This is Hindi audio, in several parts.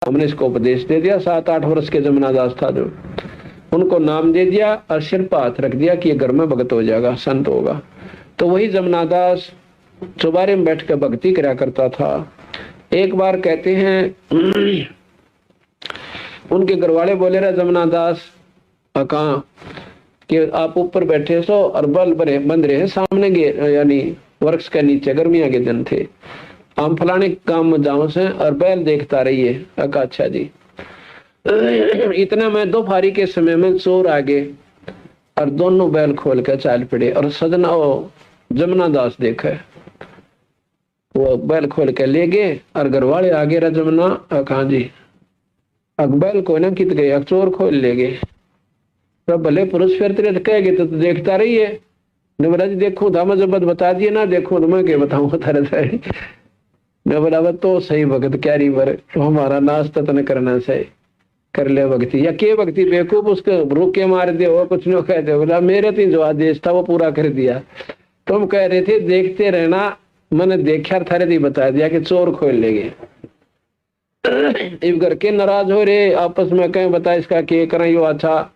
हमने इसको उपदेश दे दिया। 7-8 वर्ष के जमुना दास था जो, उनको नाम दे दिया और सिर पर हाथ रख दिया कि ये घर में भगत हो जाएगा, संत होगा। तो वही जमुना दास चौबारे में बैठ कर भक्ति करा करता था। एक बार कहते हैं उनके घर वाले बोले रहे जमुना दास कहाँ कि आप ऊपर बैठे सो और बल भरे बंद रहे सामने यानी वृक्ष के नीचे, गर्मियां के दिन थे, हम फलाने काम में जाऊं से और बैल देखता रहिए। अका अच्छा जी। इतना में दोपहरी के समय में चोर आ गए और दोनों बैल खोल कर चाल पड़े और सजना वो जमुना दास देखे, वो बैल खोल के ले गए और घर वाले आगे रहा जमुना कहा जी बैल को ना कित गए, चोर खोल ले गए। तो भले पुरुष फिर तेरे कह गए तो देखता रहिए। नवराज देखो था मैं जब बता दिए ना, देखो तो मैं क्या बताऊंगा तारे से। बोला तो सही भगत क्या रीवर तो हमारा नाश तन करना सही कर ले भक्ति या के भक्ति बेवकूफ उसको रोक के मार दे वो कुछ नहीं कहते। बोला मेरे तो जो आदेश था वो पूरा कर दिया। तुम कह रहे थे देखते रहना, मैंने देखा थारे दी बता दिया कि चोर खोल ले गए। इस घर के नाराज हो रहे आपस में कहें बता इसका के करें, यो अच्छा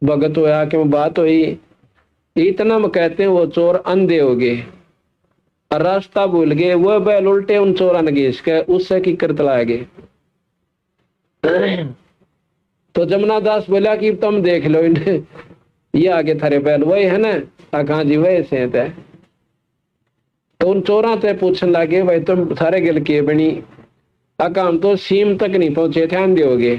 भगत होया क्यों बात हुई। इतना में कहते हैं वो चोर अंधे हो गए और रास्ता भूल गए। वो बैल उल्टे उन चोरा ने घीस के उससे की कर तला गए। तो जमुना दास बोला कि तुम देख लो इन्हें, ये आगे थारे बैल वही है ना। कहा जी वही से है। तो उन चोरा से पूछने लगे भाई तुम सारे गिल के बनी। हम तो सीम तक नहीं पहुंचे थे, अंधे हो गए।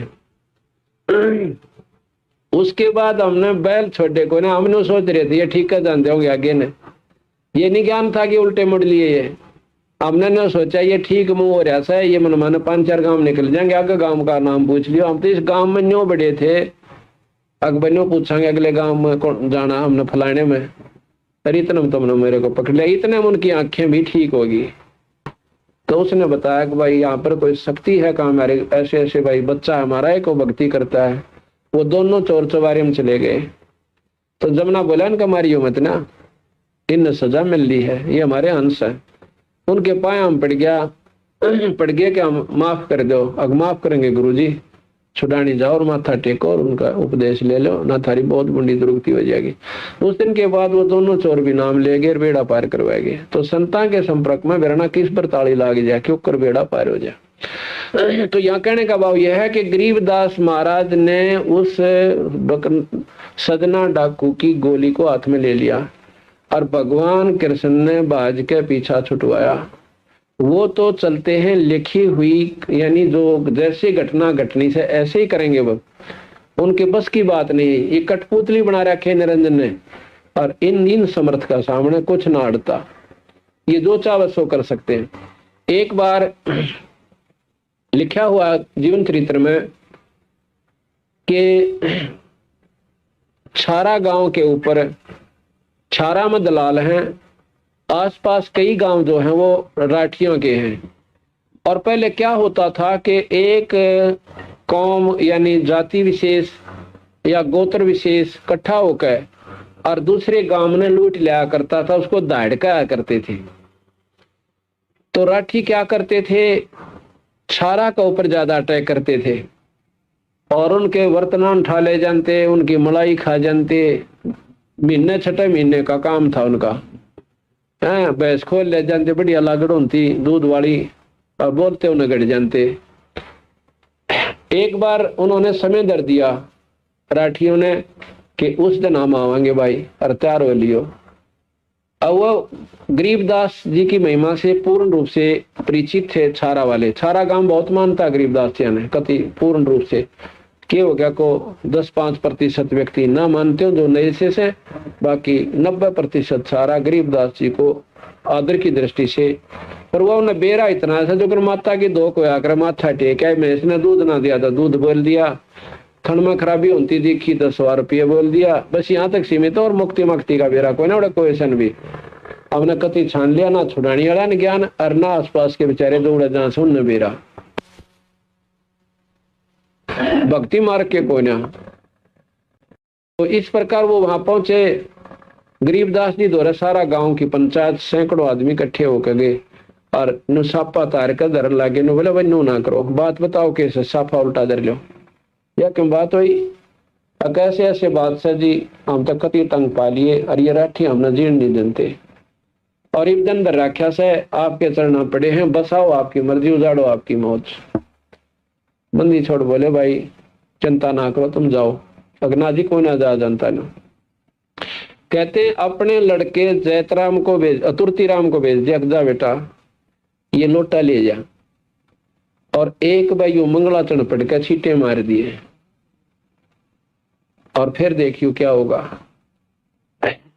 उसके बाद हमने बैल छोड़े को ना, हमने सोच रहे थे ये ठीक है जानते हो गया आगे ने, ये नहीं ज्ञान था कि उल्टे मुड़ लिए। ये हमने न सोचा ये ठीक मुंह हो रहा है, ये मन माने 5-4 गांव निकल जाएंगे। आगे गांव का नाम पूछ लियो। हम तो इस गांव में न्यो बड़े थे, अकबर पूछांगे अगले गांव में कौन जाना, हमने फलाने में। अरे इतना तुमने मेरे को पकड़ लिया। इतने में उनकी आंखें भी ठीक होगी। तो उसने बताया कि भाई यहाँ पर कोई शक्ति है का हमारे ऐसे ऐसे भाई बच्चा हमारा एक को भक्ति करता है। वो दोनों चोर चौबारे में चले गए। तो जमुना बोला इनका मारियो मत ना, इन सजा मिल ली है, ये हमारे अंश है। उनके पाया हम पड़ गया कि हम माफ कर दो। अब माफ करेंगे गुरुजी, छुड़ानी जाओ और माथा टेको और उनका उपदेश ले लो ना, थारी बहुत बड़ी दुर्गति हो जाएगी। उस दिन के बाद वो दोनों चोर भी नाम ले गए, बेड़ा पार करवाएंगे। तो संतां के संपर्क में बिरना किस पर ताली लाग जाए क्यों कर बेड़ा पार हो जाए। तो यहाँ कहने का भाव यह है कि गरीबदास महाराज ने उस सदना डाकू की गोली को हाथ में ले लिया और भगवान कृष्ण ने बाज के पीछा छुटवाया। वो तो चलते हैं लिखी हुई, यानी जो जैसे घटना घटनी से ऐसे ही करेंगे। वो उनके बस की बात नहीं। ये कठपुतली बना रखे निरंजन ने, और इन समर्थ का सामने कुछ ना अड़ता। ये जो चाहे सो कर सकते हैं। एक बार लिखा हुआ जीवन चरित्र में कि छारा गांव के ऊपर, छारा में दलाल हैं, आसपास कई गांव जो हैं वो राठियों के हैं। और पहले क्या होता था कि एक कौम यानी जाति विशेष या गोत्र विशेष इकट्ठा होकर और दूसरे गांव में लूट लिया करता था, उसको दाड़का करते थे। तो राठी क्या करते थे, छारा के ऊपर ज्यादा अटैक करते थे और उनके बर्तन उठा ले जानते, उनकी मलाई खा जानते। महीने 6 महीने का काम था उनका। भैंस खोल ले जानते, बढ़िया लागड़ होती दूध वाली, और बोलते उन्हें गड़ जानते। एक बार उन्होंने समय दर दिया राठियों ने कि उस दिन हम आवांगे भाई, और तैयार हो लियो। अब वो गरीबदास जी की महिमा से पूर्ण रूप से परिचित थे छारा वाले। छारा गांव बहुत मानता गरीबदास जी ने, कति पूर्ण रूप से। क्या हो गया को 10-5% व्यक्ति ना मानते हो जो नए से, बाकी 90% सारा गरीबदास जी को आदर की दृष्टि से। पर वो उन्हें बेरा इतना था जो कर माता की दो को आकर माथा टेक है। मैं इसने दूध ना दिया था, दूध बोल दिया। थन में खराबी होती दिखी तो 100 रुपये बोल दिया। बस यहाँ तक सीमित। और मुक्ति मक्ति का बेरा कोई ना उड़ा कोई ऐसा भी हमने कति छान लिया ना, छुड़ानी वाला न ज्ञान और ना आसपास के बेचारे जो उड़ा जहां से उनने बेरा भक्ति मार्ग के कोई ना। तो इस प्रकार वो वहां पहुंचे। गरीबदास जी द्वारा सारा गांव की पंचायत सैकड़ों आदमी इकट्ठे होकर गए और नु सापा तार कर धर लागे नु बोले भाई नु ना करो, बात बताओ कैसे साफा उल्टा धर लो, या क्यों बात हुई? कैसे ऐसे बादशाह जी हम तक कति तंग पा लिए और ये राठी हमने जीण नहीं देते और इब्दन दर राख्या से आपके चरणा पड़े हैं, बसाओ आपकी मर्जी, उजाड़ो आपकी मौत। बंदी छोड़ बोले भाई चिंता ना करो, तुम जाओ। अगना जी कोई ना जा जनता ना। कहते अपने लड़के जैतराम को भेज, तुर्तीराम को भेज दिया, जा बेटा ये लोटा ले जा, और एक भाई वो मंगलाचरण पढ़ के छींटे मार दिए और फिर देखियो क्या होगा।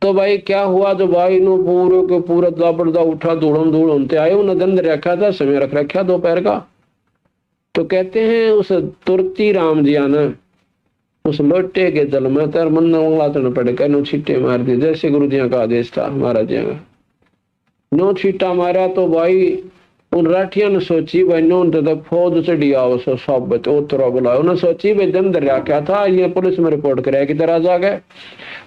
तो भाई क्या हुआ, जो भाई नो पूरे के पूरा दाबड़दा उठा, धूड़म धूड़ आए, उन्हें दंड रखा था, समय रख रखा दोपहर का। तो कहते हैं उस तुर्ती राम जी ने उस लोटे के जल में तर मन मंगलाचरण पड़ कर नो छींटे मार दिए, जैसे गुरु जी का आदेश था महाराज जी का। नो छींटा मारा तो भाई उन राठिया ने सोची भाई नो तो फौज चढ़ी आओ सो सब उतरा बुलाओ, उन्हें सोची भाई दंड रखा था, ये पुलिस में रिपोर्ट कराया कि राजा गए,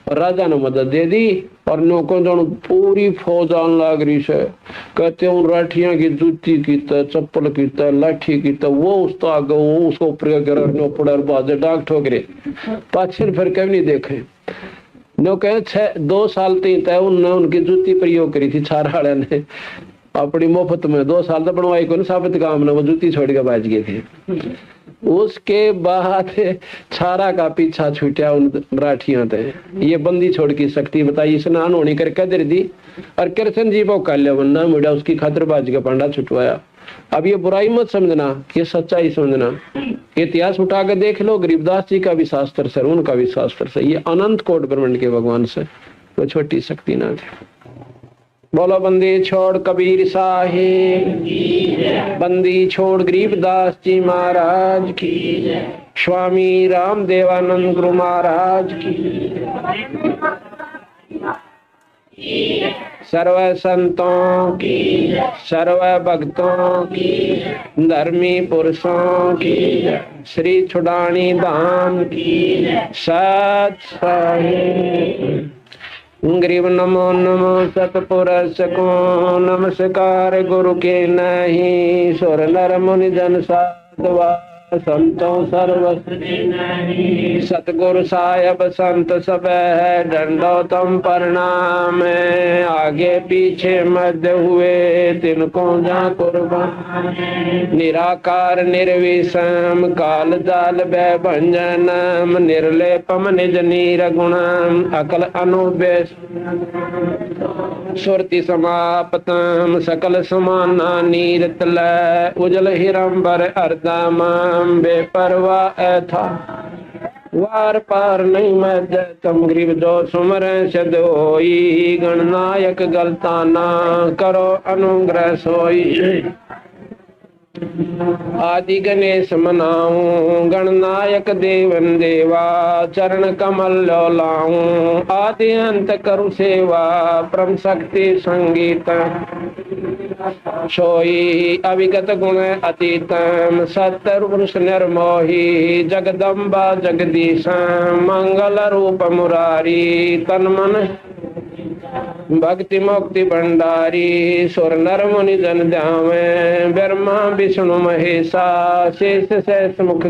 और राजा ने मदद दे दी और नौकों दोनों पूरी फौज आन लाग रही से। कहते उन राठिया की जूती की चप्पल की लाठी की वो उसका वो उसको ऊपर बाजे डाक ठोकरे पाछे फिर कभी नहीं देखे। नो कहे 2 साल तीन उनने उनकी जूती प्रयोग करी थी, छारा ने अपनी मुफ्त में 2 साल तो बनवाई को साबित काम ने वो जूती छोड़ के बाज गए थे। उसके बाद छारा का पीछा छूटा उन राठिया थे। ये बंदी छोड़ की शक्ति बताई, स्नान होने कर कदर दी और कृष्ण जी को काल्य बनना मुड़ा, उसकी खातरबाजी का पांडा छुटवाया। अब ये बुराई मत समझना, ये सच्चाई समझना। इतिहास उठा कर देख लो, गरीबदास जी का भी शास्त्र से, उनका भी शास्त्र से, ये अनंत कोट ब्रह्मांड के भगवान से वो छोटी शक्ति ना थे। बोलो बंदी छोड़ कबीर साहिब, बंदी छोड़ गरीबदास जी महाराज की, स्वामी राम देवानंद गुरु महाराज की, सर्व संतों की, सर्व भक्तों की, धर्मी पुरुषों की, श्री छुड़ानी धाम की सत साहिब। गरीब नमो नमो सतपुरुष को नमस्कार, गुरु के नहीं सुर नर मुनि जन साधवा संतों सर्व सतगुरु साहेब संत सब है दंडोतम प्रणाम, आगे पीछे मध्य हुए तिनको जा कुर्बान, निराकार निर्विषम काल जाल भय भंजनम, निर्लेपम निज नीर गुणम अकल अनुवेश सुरति समाप्तम, सकल समाना नीर तल उजल हिरंबर अर्दम, बेपरवाह था वार पार नहीं मैं तम गरीब जो सुमर सद होई, गणनायक गलता ना करो अनुग्रह सोई, आदि गणेश मनाऊं गणनायक देवन देवा, चरण कमल लाऊं आदि अंत करु सेवा, परम शक्ति संगीत सोई, अविगत गुण अतीतम सत्तर पुरुष निर्मोही, जगदम्बा जगदीश मंगल रूप मुरारी, तन मन भक्ति मुक्ति भंडारी, सुर नर मुनि जन ध्यावे, ब्रह्मा विष्णु महेशा, शेष शेष मुख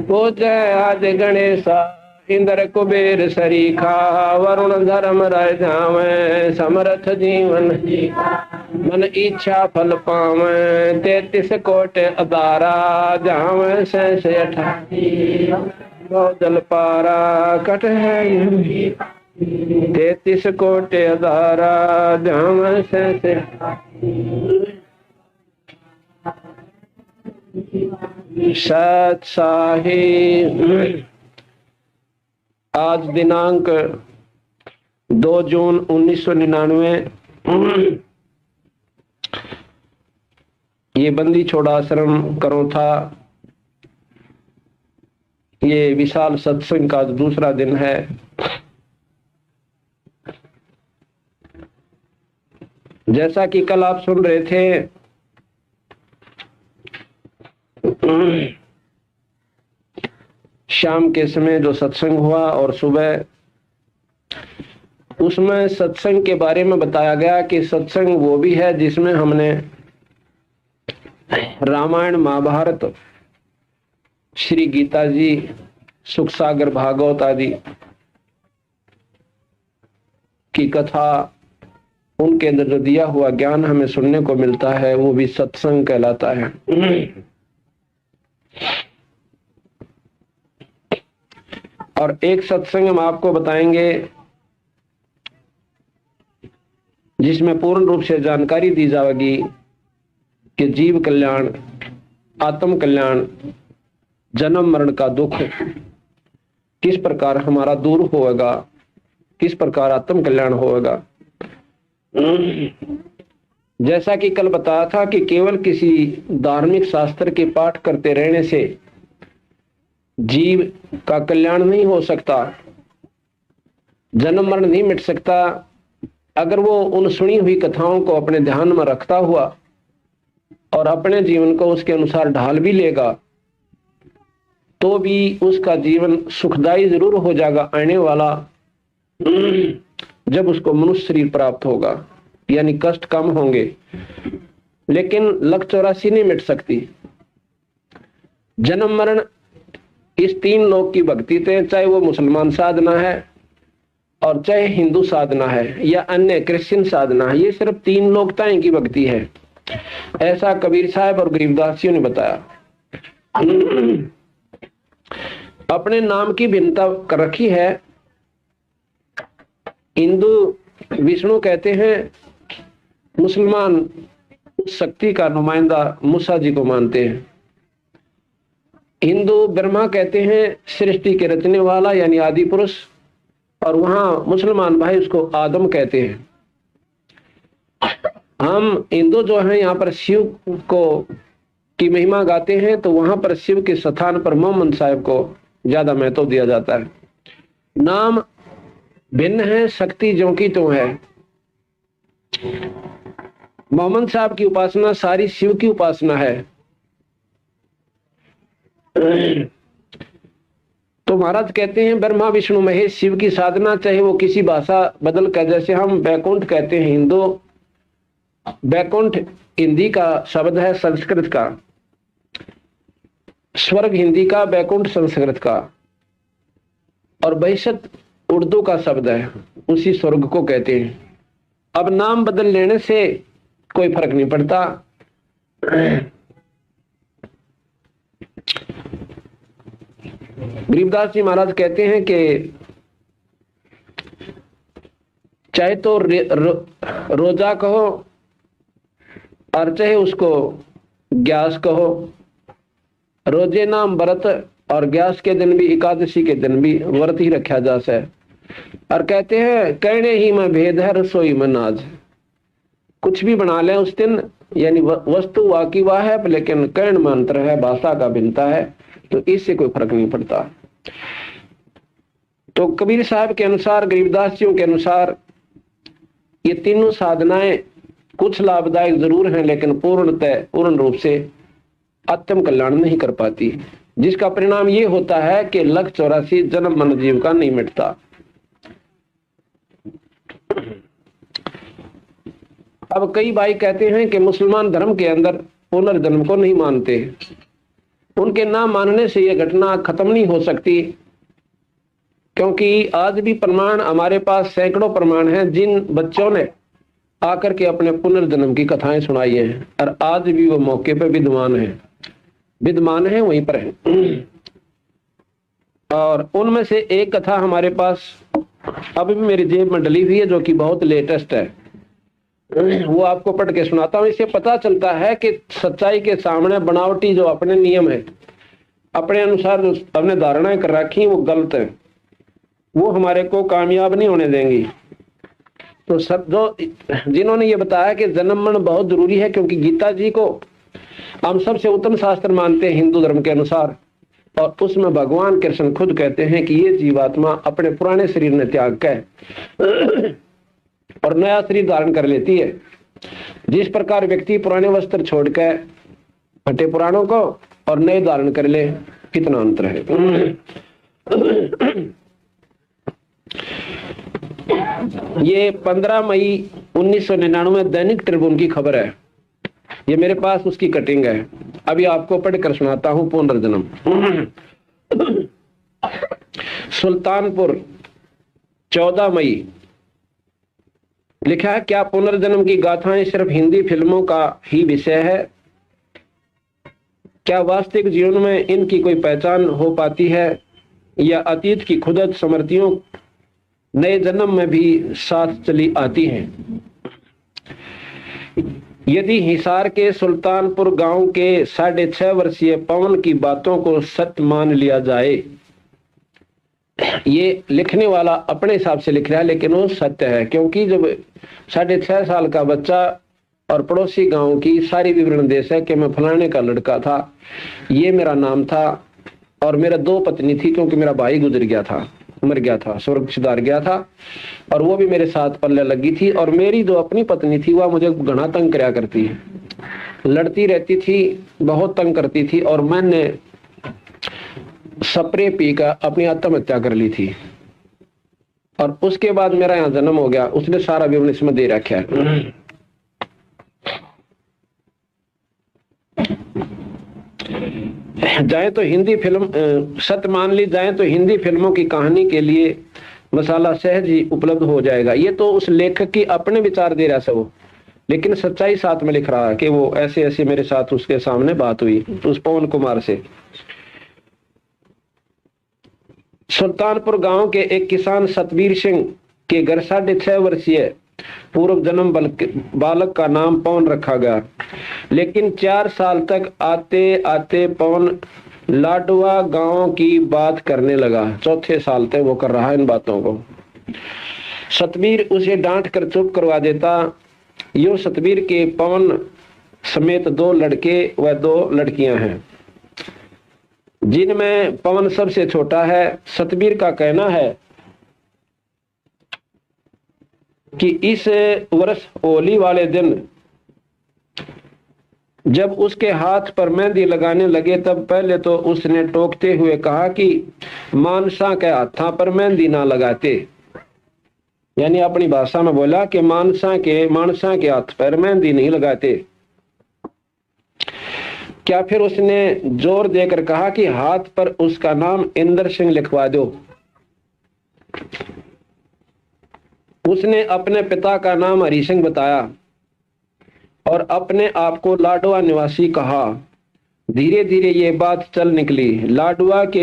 पूजय आदि गणेशा, इंद्र कुबेर सरीखा, वरुण धर्म राय ध्यावे, समर्थ जीवन मन इच्छा फल पावे, 33 कोट अदारा ध्यावे, शेष 88 जल पारा कट है, 33 कोट अदारा ध्यान से सत साहिब। आज दिनांक 2 जून 1999 ये बंदी छोड़ा आश्रम करो था। ये विशाल सत्संग का दूसरा दिन है। जैसा कि कल आप सुन रहे थे, शाम के समय जो सत्संग हुआ और सुबह उसमें सत्संग के बारे में बताया गया कि सत्संग वो भी है जिसमें हमने रामायण, महाभारत, श्री गीता जी, सुख सागर, भागवत आदि की कथा, उनके अंदर जो दिया हुआ ज्ञान हमें सुनने को मिलता है वो भी सत्संग कहलाता है। और एक सत्संग हम आपको बताएंगे जिसमें पूर्ण रूप से जानकारी दी जाएगी कि जीव कल्याण, आत्म कल्याण, जन्म मरण का दुख किस प्रकार हमारा दूर होगा, किस प्रकार आत्म कल्याण होगा। जैसा कि कल बताया था कि केवल किसी धार्मिक शास्त्र के पाठ करते रहने से जीव का कल्याण नहीं हो सकता, जन्म मरण नहीं मिट सकता। अगर वो उन सुनी हुई कथाओं को अपने ध्यान में रखता हुआ और अपने जीवन को उसके अनुसार ढाल भी लेगा तो भी उसका जीवन सुखदायी जरूर हो जाएगा आने वाला, जब उसको मनुष्य शरीर प्राप्त होगा, यानी कष्ट कम होंगे। लेकिन लक 84 नहीं मिट सकती। जन्म मरण इस 3 लोक की भक्ति थे, चाहे वो मुसलमान साधना है और चाहे हिंदू साधना है या अन्य क्रिश्चियन साधना है, ये सिर्फ 3 लोकताएं की भक्ति है। ऐसा कबीर साहब और गरीबदासियों ने बताया। अपने नाम की भिन्नता कर रखी है। हिंदू विष्णु कहते हैं, मुसलमान शक्ति का नुमाइंदा मूसा जी को मानते हैं। हिंदू ब्रह्मा कहते हैं सृष्टि के रचने वाला यानी आदि पुरुष, और वहां मुसलमान भाई उसको आदम कहते हैं। हम हिंदू जो हैं यहाँ पर शिव को की महिमा गाते हैं, तो वहां पर शिव के स्थान पर मोहम्मद साहब को ज्यादा महत्व दिया जाता है। नाम भिन्न है, शक्ति ज्यों की त्यों है। मोहम्मद साहब की उपासना सारी शिव की उपासना है। तो महाराज कहते हैं ब्रह्मा विष्णु महेश शिव की साधना, चाहे वो किसी भाषा बदल कर, जैसे हम वैकुंठ कहते हैं हिंदू, वैकुंठ हिंदी का शब्द है, संस्कृत का। स्वर्ग हिंदी का, वैकुंठ संस्कृत का, और बहिष्त उर्दू का शब्द है, उसी स्वर्ग को कहते हैं। अब नाम बदल लेने से कोई फर्क नहीं पड़ता। गरीबदास जी महाराज कहते हैं कि चाहे तो रोजा कहो और चाहे उसको ग्यास कहो। रोजे नाम व्रत और ग्यास के दिन भी, एकादशी के दिन भी व्रत ही रखा जा सके। और कहते हैं कहने ही में भेद है, रसोई में नाज। कुछ भी बना लें उस दिन, यानी वस्तु वाकी वाह है, लेकिन कर्ण में अंतर है, भाषा का भिन्नता है, तो इससे कोई फर्क नहीं पड़ता। तो कबीर साहब के अनुसार, गरीबदासियों के अनुसार, ये तीनों साधनाएं कुछ लाभदायक जरूर हैं, लेकिन पूर्ण रूप से आत्म कल्याण नहीं कर पाती, जिसका परिणाम ये होता है कि लक 84 जन्म मन जीव का नहीं मिटता। अब कई भाई कहते हैं कि मुसलमान धर्म के अंदर पुनर्जन्म को नहीं मानते। उनके ना मानने से यह घटना खत्म नहीं हो सकती, क्योंकि आज भी प्रमाण हमारे पास सैकड़ों प्रमाण हैं, जिन बच्चों ने आकर के अपने पुनर्जन्म की कथाएं सुनाई हैं, और आज भी वो मौके पर विद्यमान है, वहीं पर है। और उनमें से एक कथा हमारे पास अभी भी मेरी जेब में डली हुई है, जो कि बहुत लेटेस्ट है। वो आपको पढ़ के सुनाता हूं। इससे पता चलता है कि सच्चाई के सामने बनावटी जो अपने नियम है, अपने अनुसार जो अपने धारणाएं कर रखी, वो गलत है, वो हमारे को कामयाब नहीं होने देंगी। तो सब जो जिन्होंने ये बताया कि जन्म मरण बहुत जरूरी है, क्योंकि गीता जी को हम सबसे उत्तम शास्त्र मानते हैं हिंदू धर्म के अनुसार, और उसमें भगवान कृष्ण खुद कहते हैं कि ये जीवात्मा अपने पुराने शरीर ने त्याग कर और नया शरीर धारण कर लेती है। जिस प्रकार व्यक्ति पुराने वस्त्र छोड़कर फटे पुराणों को और नए धारण कर ले, कितना अंतर है। ये 15 मई 1999 दैनिक ट्रिब्यून की खबर है। ये मेरे पास उसकी कटिंग है, अभी आपको पढ़कर सुनाता हूं। पुनर्जन्म सुल्तानपुर 14 मई लिखा है, क्या पुनर्जन्म की गाथाएं सिर्फ हिंदी फिल्मों का ही विषय है? क्या वास्तविक जीवन में इनकी कोई पहचान हो पाती है, या अतीत की खुदत स्मृतियों नए जन्म में भी साथ चली आती हैं? यदि हिसार के सुल्तानपुर गांव के 6.5 वर्षीय पवन की बातों को सत्य मान लिया जाए, ये लिखने वाला अपने हिसाब से लिख रहा है लेकिन वो सत्य है, क्योंकि जब 6.5 साल का बच्चा और पड़ोसी गांव की सारी विवरण देश है कि मैं फलाने का लड़का था, ये मेरा नाम था और मेरा 2 पत्नी थी, क्योंकि मेरा भाई गुजर गया था, मर गया था, स्वर्ग सिधार गया था, और वो भी मेरे साथ पल्ले लगी थी, और मेरी जो अपनी पत्नी थी वह मुझे घना तंग कराया करती है, लड़ती रहती थी, बहुत तंग करती थी, और मैंने स्प्रे पीकर अपनी आत्महत्या कर ली थी, और उसके बाद मेरा यहाँ जन्म हो गया। उसने सारा विवरण इसमें दे रखा है। जाए तो हिंदी फिल्म सत्य मान ली जाए तो हिंदी फिल्मों की कहानी के लिए मसाला सहज ही उपलब्ध हो जाएगा। ये तो उस लेखक की अपने विचार दे रहा है वो, लेकिन सच्चाई साथ में लिख रहा है कि वो ऐसे ऐसे मेरे साथ उसके सामने बात हुई उस पवन कुमार से। सुल्तानपुर गांव के एक किसान सतवीर सिंह के घर 6.5 वर्षीय पूर्व जन्म बालक का नाम पवन रखा गया, लेकिन 4 साल तक आते आते पवन लाडवा गांव की बात करने लगा। 4थे साल तक वो कर रहा है इन बातों को। सतवीर उसे डांट कर चुप करवा देता। यो सतवीर के पवन समेत 2 लड़के व 2 लड़कियां हैं, जिनमें पवन सबसे छोटा है। सतवीर का कहना है कि इस वर्ष होली वाले दिन जब उसके हाथ पर मेहंदी लगाने लगे, तब पहले तो उसने टोकते हुए कहा कि मानसा के हाथा पर मेहंदी ना लगाते, यानी अपनी भाषा में बोला कि मानसा के हाथ पर मेहंदी नहीं लगाते। क्या फिर उसने जोर देकर कहा कि हाथ पर उसका नाम इंद्र सिंह लिखवा दो। उसने अपने पिता का नाम हरि सिंह बताया और अपने आप को लाडवा निवासी कहा। धीरे धीरे ये बात चल निकली। लाडवा के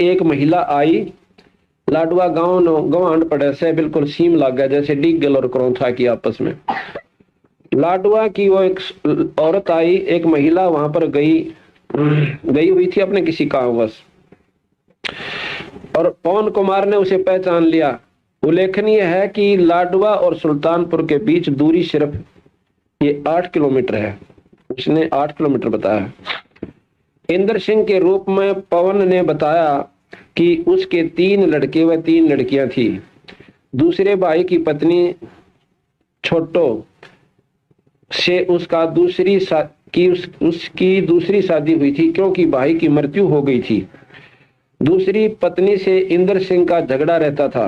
एक महिला आई। लाडवा गवांड पड़े से बिल्कुल सीम लग गया, जैसे डीगल और करौथा की आपस में। लाडवा की वो एक औरत आई, एक महिला वहां पर गई हुई थी अपने किसी कामवश, और पवन कुमार ने उसे पहचान लिया। उल्लेखनीय है कि लाडवा और सुल्तानपुर के बीच दूरी सिर्फ ये 8 किलोमीटर है। उसने 8 किलोमीटर बताया। इंद्र सिंह के रूप में पवन ने बताया कि उसके 3 लड़के व 3 लड़कियां थी। दूसरे भाई की पत्नी छोटो से उसका उसकी दूसरी शादी हुई थी, क्योंकि भाई की मृत्यु हो गई थी। दूसरी पत्नी से इंद्र सिंह का झगड़ा रहता था।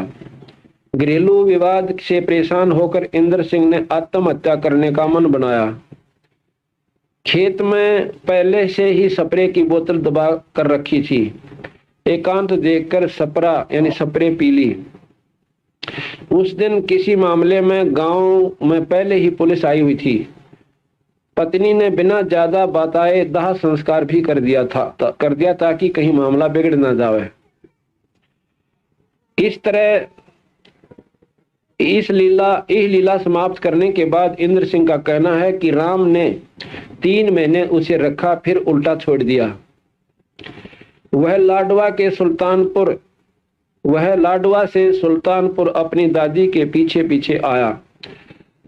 घरेलू विवाद से परेशान होकर इंद्र सिंह ने आत्महत्या करने का मन बनाया। खेत में पहले से ही स्प्रे की बोतल दबा कर रखी थी। एकांत देखकर स्प्रे पी ली। उस दिन किसी मामले में गांव में पहले ही पुलिस आई हुई थी। पत्नी ने बिना ज्यादा बताए दाह संस्कार भी कर दिया ताकि कहीं मामला बिगड़ ना जाए। इस तरह इस लीला समाप्त करने के बाद इंद्र सिंह का कहना है कि राम ने 3 महीने उसे रखा, फिर उल्टा छोड़ दिया। वह लाडवा से सुल्तानपुर अपनी दादी के पीछे पीछे आया,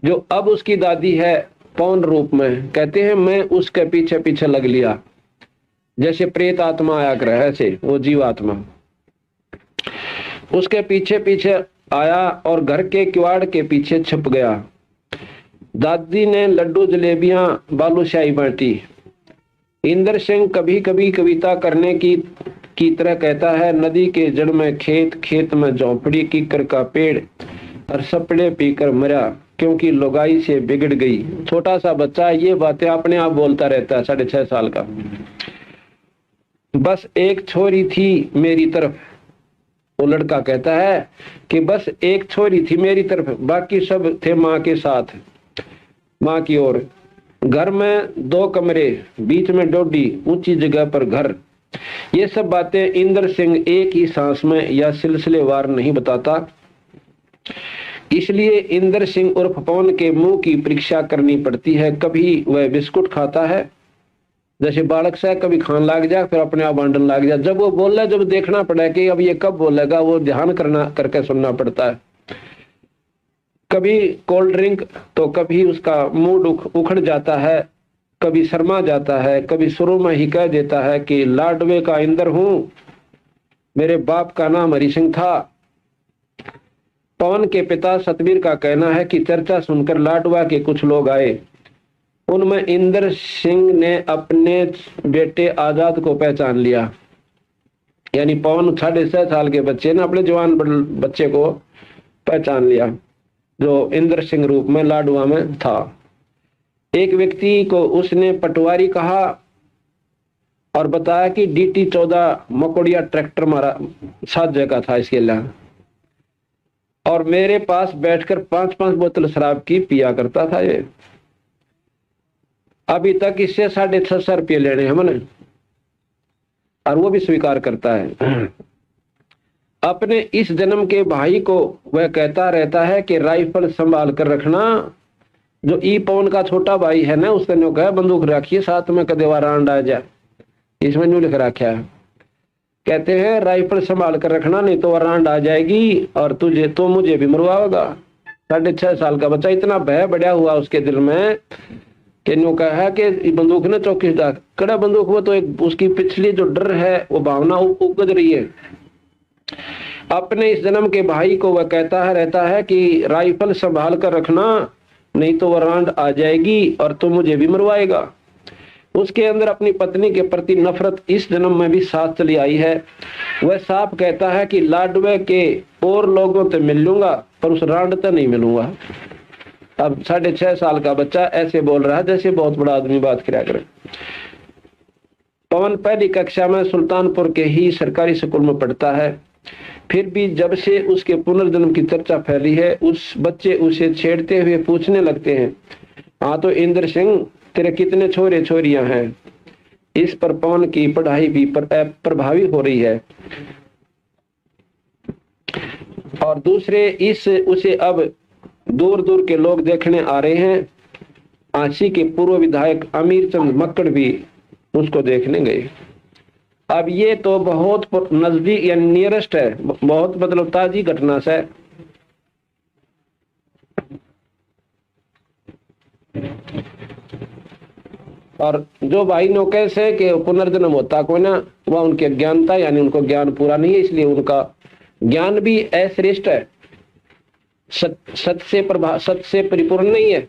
जो अब उसकी दादी है पौन रूप में। कहते हैं मैं उसके पीछे पीछे लग लिया, जैसे प्रेत आत्मा आया कर, ऐसे वो जीवात्मा उसके पीछे पीछे आया और घर के किवाड़ के पीछे छुप गया। दादी ने लड्डू जलेबियां बालूशाही बांटी। इंद्र सिंह कभी कभी कविता करने की तरह कहता है, नदी के जड़ में खेत, खेत में झोंपड़ी, कीकर का पेड़, और सपड़े पीकर मरा क्योंकि लुगाई से बिगड़ गई। छोटा सा बच्चा ये बातें अपने आप बोलता रहता है, 6.5 साल का। बस एक छोरी थी मेरी तरफ, वो लड़का कहता है कि बस एक छोरी थी मेरी तरफ, बाकी सब थे माँ के साथ, माँ की ओर। घर में 2 कमरे, बीच में डोडी, ऊंची जगह पर घर। ये सब बातें इंद्र सिंह एक ही सांस में या सिलसिलेवार नहीं बताता, इसलिए इंद्र सिंह उर्फ पवन के मुंह की परीक्षा करनी पड़ती है। कभी वह बिस्कुट खाता है जैसे बालक से, कभी खान लग जाए, फिर अपने आप बांटने लग जाए। जब वो बोल रहा है, जब देखना पड़ा कि अब ये कब बोलेगा, वो ध्यान करके सुनना पड़ता है। कभी कोल्ड ड्रिंक तो कभी उसका मूड उखड़ जाता है, कभी शर्मा जाता है, कभी शुरू में ही कह देता है कि लाडवे का इंद्र हूं, मेरे बाप का नाम हरि सिंह था। पवन के पिता सतवीर का कहना है कि चर्चा सुनकर लाडवा के कुछ लोग आए। उनमें इंद्र सिंह ने अपने बेटे आजाद को पहचान लिया। यानी पवन 6.5 साल के बच्चे ने अपने जवान बच्चे को पहचान लिया, जो इंद्र सिंह रूप में लाडवा में था। एक व्यक्ति को उसने पटवारी कहा और बताया कि DT 14 मकोड़िया ट्रैक्टर मारा 7 जगह था इसके लिए, और मेरे पास बैठकर 5-5 बोतल शराब की पिया करता था ये। अभी तक इससे 650 रुपये लेने हैं मैंने, और वो भी स्वीकार करता है। अपने इस जन्म के भाई को वह कहता रहता है कि राइफल संभाल कर रखना। जो ई पवन का छोटा भाई है ना, उसने नो कहा बंदूक रखिए साथ में, कदे वारांड आ जाए, इसमें न्यू लिख रखा है। कहते हैं राइफल संभाल कर रखना, नहीं तो वारांड आ जाएगी और तुझे तो मुझे भी मरवाओगा। 6.5 साल का बच्चा, इतना भय बढ़ा हुआ उसके दिल में कि न्यू कहा है कि बंदूक ने चौकीदार कड़ा बंदूक, वो तो एक उसकी पिछली जो डर है वो भावना उगज रही है। अपने इस जन्म के भाई को वह कहता रहता है कि राइफल संभाल कर रखना, नहीं तो वारांड आ जाएगी और तो मुझे भी मरवाएगा। उसके अंदर अपनी पत्नी के प्रति नफरत इस जन्म में भी साथ चली आई है। वह साफ कहता है कि लाडवे के और लोगों से मिल लूंगा पर उस रांड से नहीं मिलूंगा। अब 6.5 साल का बच्चा ऐसे बोल रहा है जैसे बहुत बड़ा आदमी बात किया करे। पवन पहली कक्षा में सुल्तानपुर के ही सरकारी स्कूल में पढ़ता है। फिर भी जब से उसके पुनर्जन्म की चर्चा फैली है, उस बच्चे उसे छेड़ते हुए पूछने लगते हैं, हाँ तो इंद्र सिंह तेरे कितने छोरे छोरियां हैं। इस पर पवन की पढ़ाई भी प्रभावी हो रही है और दूसरे उसे अब दूर दूर के लोग देखने आ रहे हैं। आंसी के पूर्व विधायक अमीर चंद मक्कड़ भी उसको देखने गए। अब ये तो बहुत नजदीक या नियरेस्ट है, बहुत मतलब ताजी घटना से। और जो भाई नौके से कि पुनर्जन्म होता कोई ना, वह उनके ज्ञानता यानी उनको ज्ञान पूरा नहीं है, इसलिए उनका ज्ञान भी अश्रेष्ठ है, सत्य से परिपूर्ण नहीं है।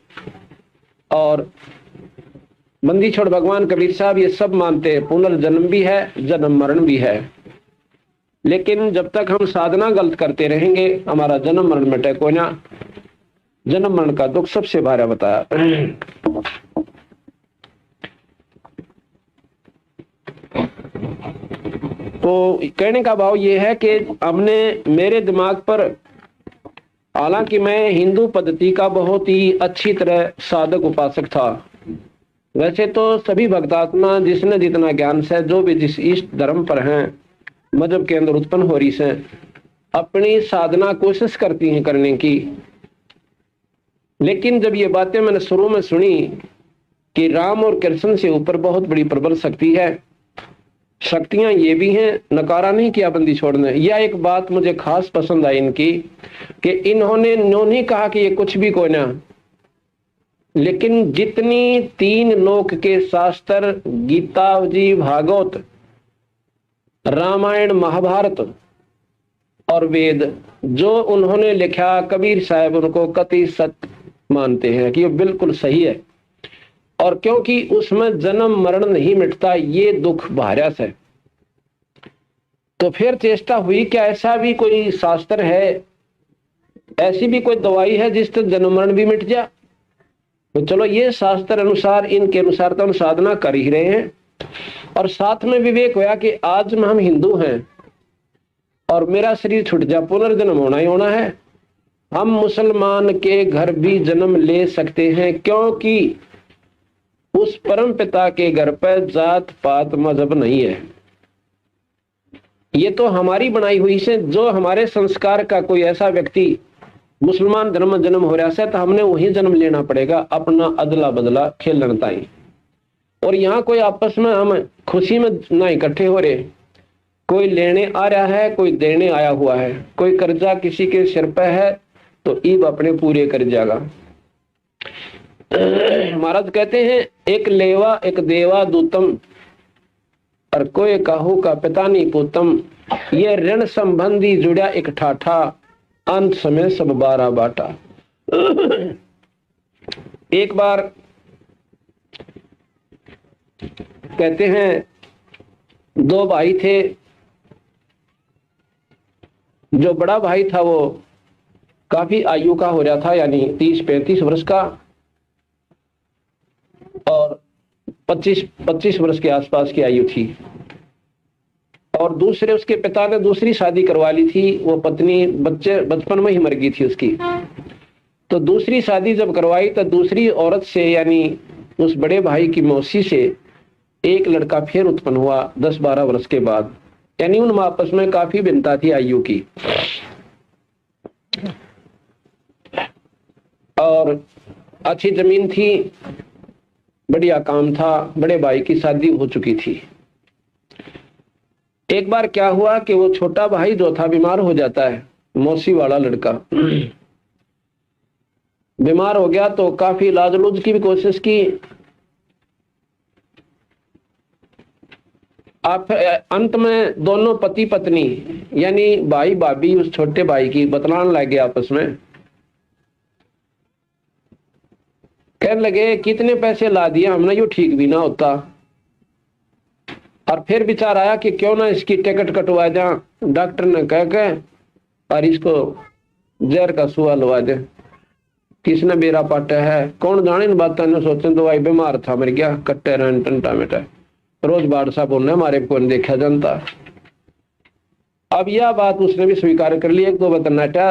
और बंदी छोड़ भगवान कबीर साहब ये सब मानते हैं, पुनर्जन्म भी है, जन्म मरण भी है। लेकिन जब तक हम साधना गलत करते रहेंगे हमारा जन्म मरण मिटे कोई ना। जन्म मरण का दुख सबसे भारी बताया। तो कहने का भाव ये है कि हमने मेरे दिमाग पर, हालांकि मैं हिंदू पद्धति का बहुत ही अच्छी तरह साधक उपासक था, वैसे तो सभी भक्तात्मा जिसने जितना ज्ञान से, जो भी जिस इष्ट धर्म पर हैं, मजहब के अंदर उत्पन्न हो रही से, अपनी साधना कोशिश करती हैं करने की। लेकिन जब ये बातें मैंने शुरू में सुनी कि राम और कृष्ण से ऊपर बहुत बड़ी प्रबल शक्ति है, शक्तियां ये भी हैं, नकारा नहीं किया बंदी छोड़ने। यह एक बात मुझे खास पसंद आई इनकी कि इन्होंने नहीं कहा कि ये कुछ भी कोई ना, लेकिन जितनी 3 लोक के शास्त्र, गीता जी, भागवत, रामायण, महाभारत और वेद जो उन्होंने लिखा, कबीर साहब उनको कति सत्य मानते हैं कि ये बिल्कुल सही है। और क्योंकि उसमें जन्म मरण नहीं मिटता, ये दुख भार्यास है, तो फिर चेष्टा हुई कि ऐसा भी कोई शास्त्र है ऐसी भी कोई दवाई है जिससे जन्म मरण भी मिट जा? तो चलो ये शास्त्र अनुसार, इनके अनुसार तो हम साधना कर ही रहे हैं, और साथ में विवेक होया कि आज में हम हिंदू हैं और मेरा शरीर छूट जा, पुनर्जन्म होना ही होना है। हम मुसलमान के घर भी जन्म ले सकते हैं, क्योंकि उस परम पिता के घर पर जात पात मजहब नहीं है। ये तो हमारी बनाई हुई से, जो हमारे संस्कार का कोई ऐसा व्यक्ति मुसलमान धर्म में जन्म हो रहा है तो हमने वही जन्म लेना पड़ेगा, अपना अदला बदला खेलन ताई। और यहाँ कोई आपस में हम खुशी में ना इकट्ठे हो रहे, कोई लेने आ रहा है, कोई देने आया हुआ है, कोई कर्जा किसी के सिर पे है तो ईब अपने पूरे कर जाएगा। महाराज कहते हैं एक लेवा एक देवा दूतम, और कोई काहू का पिता नहीं पूतम। ये ऋण संबंधी जुड़ा एक ठाठा, अंत समय सब बारा बाटा। एक बार कहते हैं दो भाई थे, जो बड़ा भाई था वो काफी आयु का हो रहा था, यानी 30-35 वर्ष का, और 25 वर्ष के आसपास की आयु थी। और दूसरे उसके पिता ने दूसरी शादी करवा ली थी, वो पत्नी बचपन में ही मर गई थी उसकी। तो दूसरी शादी जब करवाई तो दूसरी औरत से, यानी उस बड़े भाई की मौसी से एक लड़का फिर उत्पन्न हुआ 10-12 वर्ष के बाद, यानी उन आपस में काफी भिन्नता थी आयु की। और अच्छी जमीन थी, बढ़िया काम था, बड़े भाई की शादी हो चुकी थी। एक बार क्या हुआ कि वो छोटा भाई जो था बीमार हो जाता है, मौसी वाला लड़का बीमार हो गया तो काफी इलाज उलाज की भी कोशिश की। आप अंत में दोनों पति पत्नी यानी भाई भाभी उस छोटे भाई की बतलाने लगे आपस में, कहने लगे कितने पैसे ला दिया हमने, यो ठीक भी ना होता। और फिर विचार आया कि क्यों ना इसकी टिकट कटवा दें, डॉक्टर ने कह के, और इसको जहर का सुआ लवा दे। किसने बेरा पाटा है कौन जाने इन बातों ने, सोचे तो भाई बीमार था मर गया, कट्टे रहन टंटा मिटा, रोज बादशाह बोलने हमारे को देखा जनता। अब यह बात उसने भी स्वीकार कर ली, 1-2 बतनाटा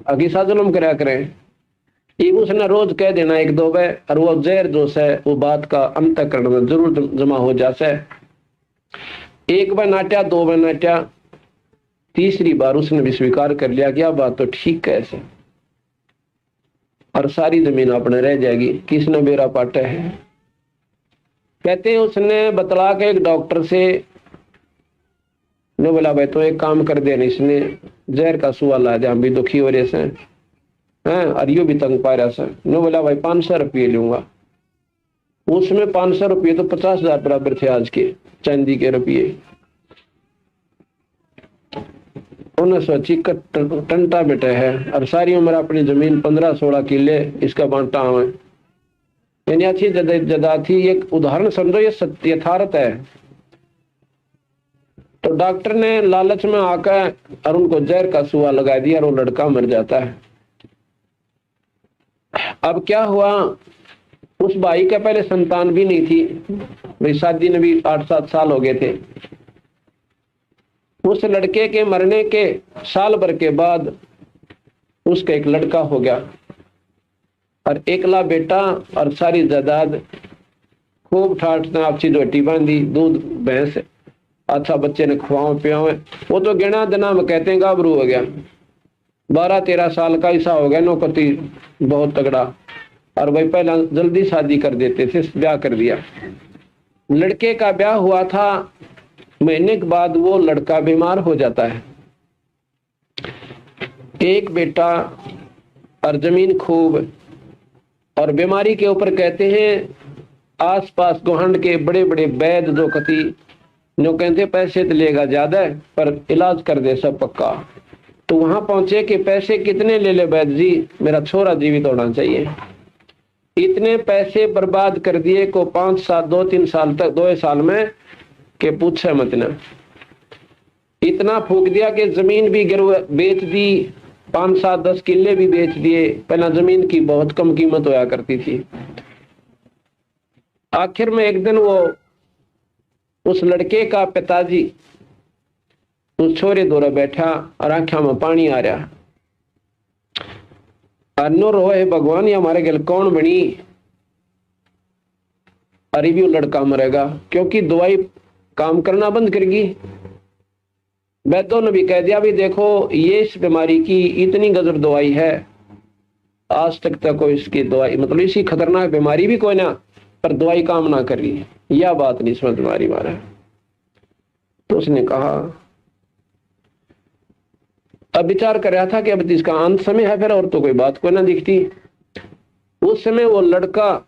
अगीसा जुल्म कराया करें, ये उसने रोज कह देना 1-2 बार, और वो जहर जोश है वो बात का अंतःकरण में जरूर जमा हो जाए। 1 बार नाट्या, 2 बार नाट्या, तीसरी बार उसने भी स्वीकार कर लिया कि यह बात तो ठीक कैसे, और सारी जमीन अपने रह जाएगी, किसने बेरा पाटा है। कहते हैं उसने बतला के एक डॉक्टर से ने बोला भाई तो एक काम कर देना, इसने जहर का सुआ ला दे, हम भी दुखी हो रहे से हैं, और यू भी तंग पा रहा से। ने बोला भाई 500 रुपये लूंगा। उसमें 500 रुपये तो 50,000 बराबर थे आज के चांदी के रुपये। उन्हें सोची टंटा बेटा है, और सारी उम्र अपनी जमीन 15-16 किले इसका बांटा हुआ, यानी अच्छी जदा थी। एक उदाहरण समझो, ये सत्य यथार्थ है। तो डॉक्टर ने लालच में आकर और उनको जहर का सुआ लगा दिया, और वो लड़का मर जाता है। अब क्या हुआ, उस भाई के पहले संतान भी नहीं थी, भाई शादी ने भी 8-7 साल हो गए थे। उस लड़के के मरने के साल भर के बाद उसका एक लड़का हो गया, और एकला बेटा, और सारी जायदाद खूब ठाट आपसी रोटी बांधी, दूध भैंस अच्छा बच्चे ने खुआओ पियाओ। वो तो गिना दिना में कहते हैं गाभरू हो गया, 12-13 साल का ऐसा हो गया, नौकती बहुत तगड़ा। और भाई पहला जल्दी शादी कर देते थे, ब्याह कर दिया। लड़के का ब्याह हुआ था, महीने के बाद वो लड़का बीमार हो जाता है। एक बेटा और जमीन खूब, और बीमारी के ऊपर कहते हैं आसपास गोहंड के बड़े बड़े वैद्य जो कति जो कहते पैसे तो लेगा ज्यादा पर इलाज कर दे सब पक्का। तो वहां पहुंचे कि पैसे कितने ले ले वैद्य जी, मेरा छोरा जीवित होना चाहिए। इतने पैसे बर्बाद कर दिए को 5 साल 2-3 साल तक 2 साल में के पूछे मत ना, इतना फूक दिया कि जमीन भी गिर बेच दी, 5-7-10 किले भी बेच दिए। पहला जमीन की बहुत कम कीमत होया करती थी। आखिर में एक दिन वो उस लड़के का पिताजी उस छोरे दौरा बैठा और आंखों में पानी आ रहा, अनो रो है भगवान ये हमारे गल कौन बनी, अरे भी वो लड़का मरेगा क्योंकि दवाई काम करना बंद करेगी। वैद्यों ने भी कह दिया भी देखो ये इस बीमारी की इतनी गजब दवाई है, आज तक कोई इसकी दवाई मतलब इसी खतरनाक बीमारी भी कोई ना, पर दवाई काम ना कर रही है, यह बात नहीं समझ में आ रही मारा। तो उसने कहा, अब विचार कर रहा था कि अब इसका अंत समय है फिर और तो कोई बात कोई ना दिखती। उस समय वो लड़का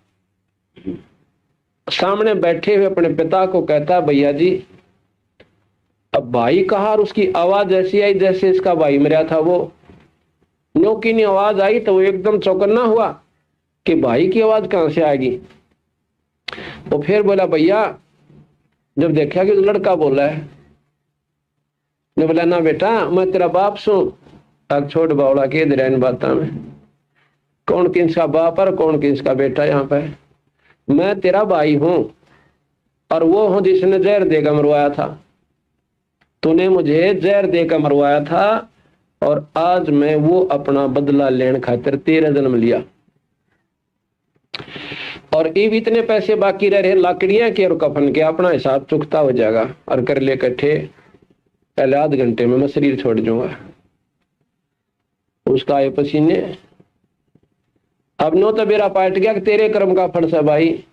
सामने बैठे हुए अपने पिता को कहता, भैया जी अब भाई कहा, और उसकी आवाज ऐसी आई जैसे इसका भाई मरा था। वो नो की नहीं आवाज आई तो वो एकदम चौकन्ना हुआ कि भाई की आवाज कहां से आएगी। वो फिर बोला, भैया जब देखा कि लड़का बोला है, ने बोला, ना बेटा मैं तेरा बाप सू। अब छोड़ बावड़ा के दे इन बातों में, कौन किसका बाप और कौन किसका बेटा यहाँ पे, मैं तेरा भाई हूं और वो हूं जिसने जहर देकर मरवाया था। तूने मुझे जहर देकर मरवाया था और आज मैं वो अपना बदला लेने खातिर तेरा जन्म लिया। और इब इतने पैसे बाकी रह रहे लाकड़ियां के और कफन के, अपना हिसाब चुकता हो जाएगा और कर ले इकट्ठे, पहले आध घंटे में मैं शरीर छोड़ जाऊंगा। उसका आए पसीने, अब नो तो मेरा पाट गया कि तेरे कर्म का फल है भाई।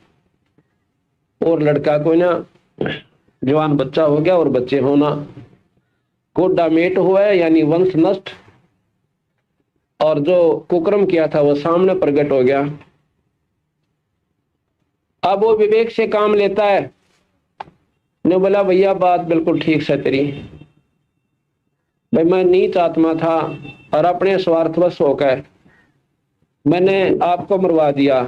और लड़का को ना जवान बच्चा हो गया और बच्चे होना, कोडा मेट हुआ है यानी वंश नष्ट, और जो कुकर्म किया था वो सामने प्रकट हो गया। अब वो विवेक से काम लेता है। ने बोला, भैया बात बिल्कुल ठीक से तेरी, भाई मैं नीच आत्मा था और अपने स्वार्थवश होकर मैंने आपको मरवा दिया।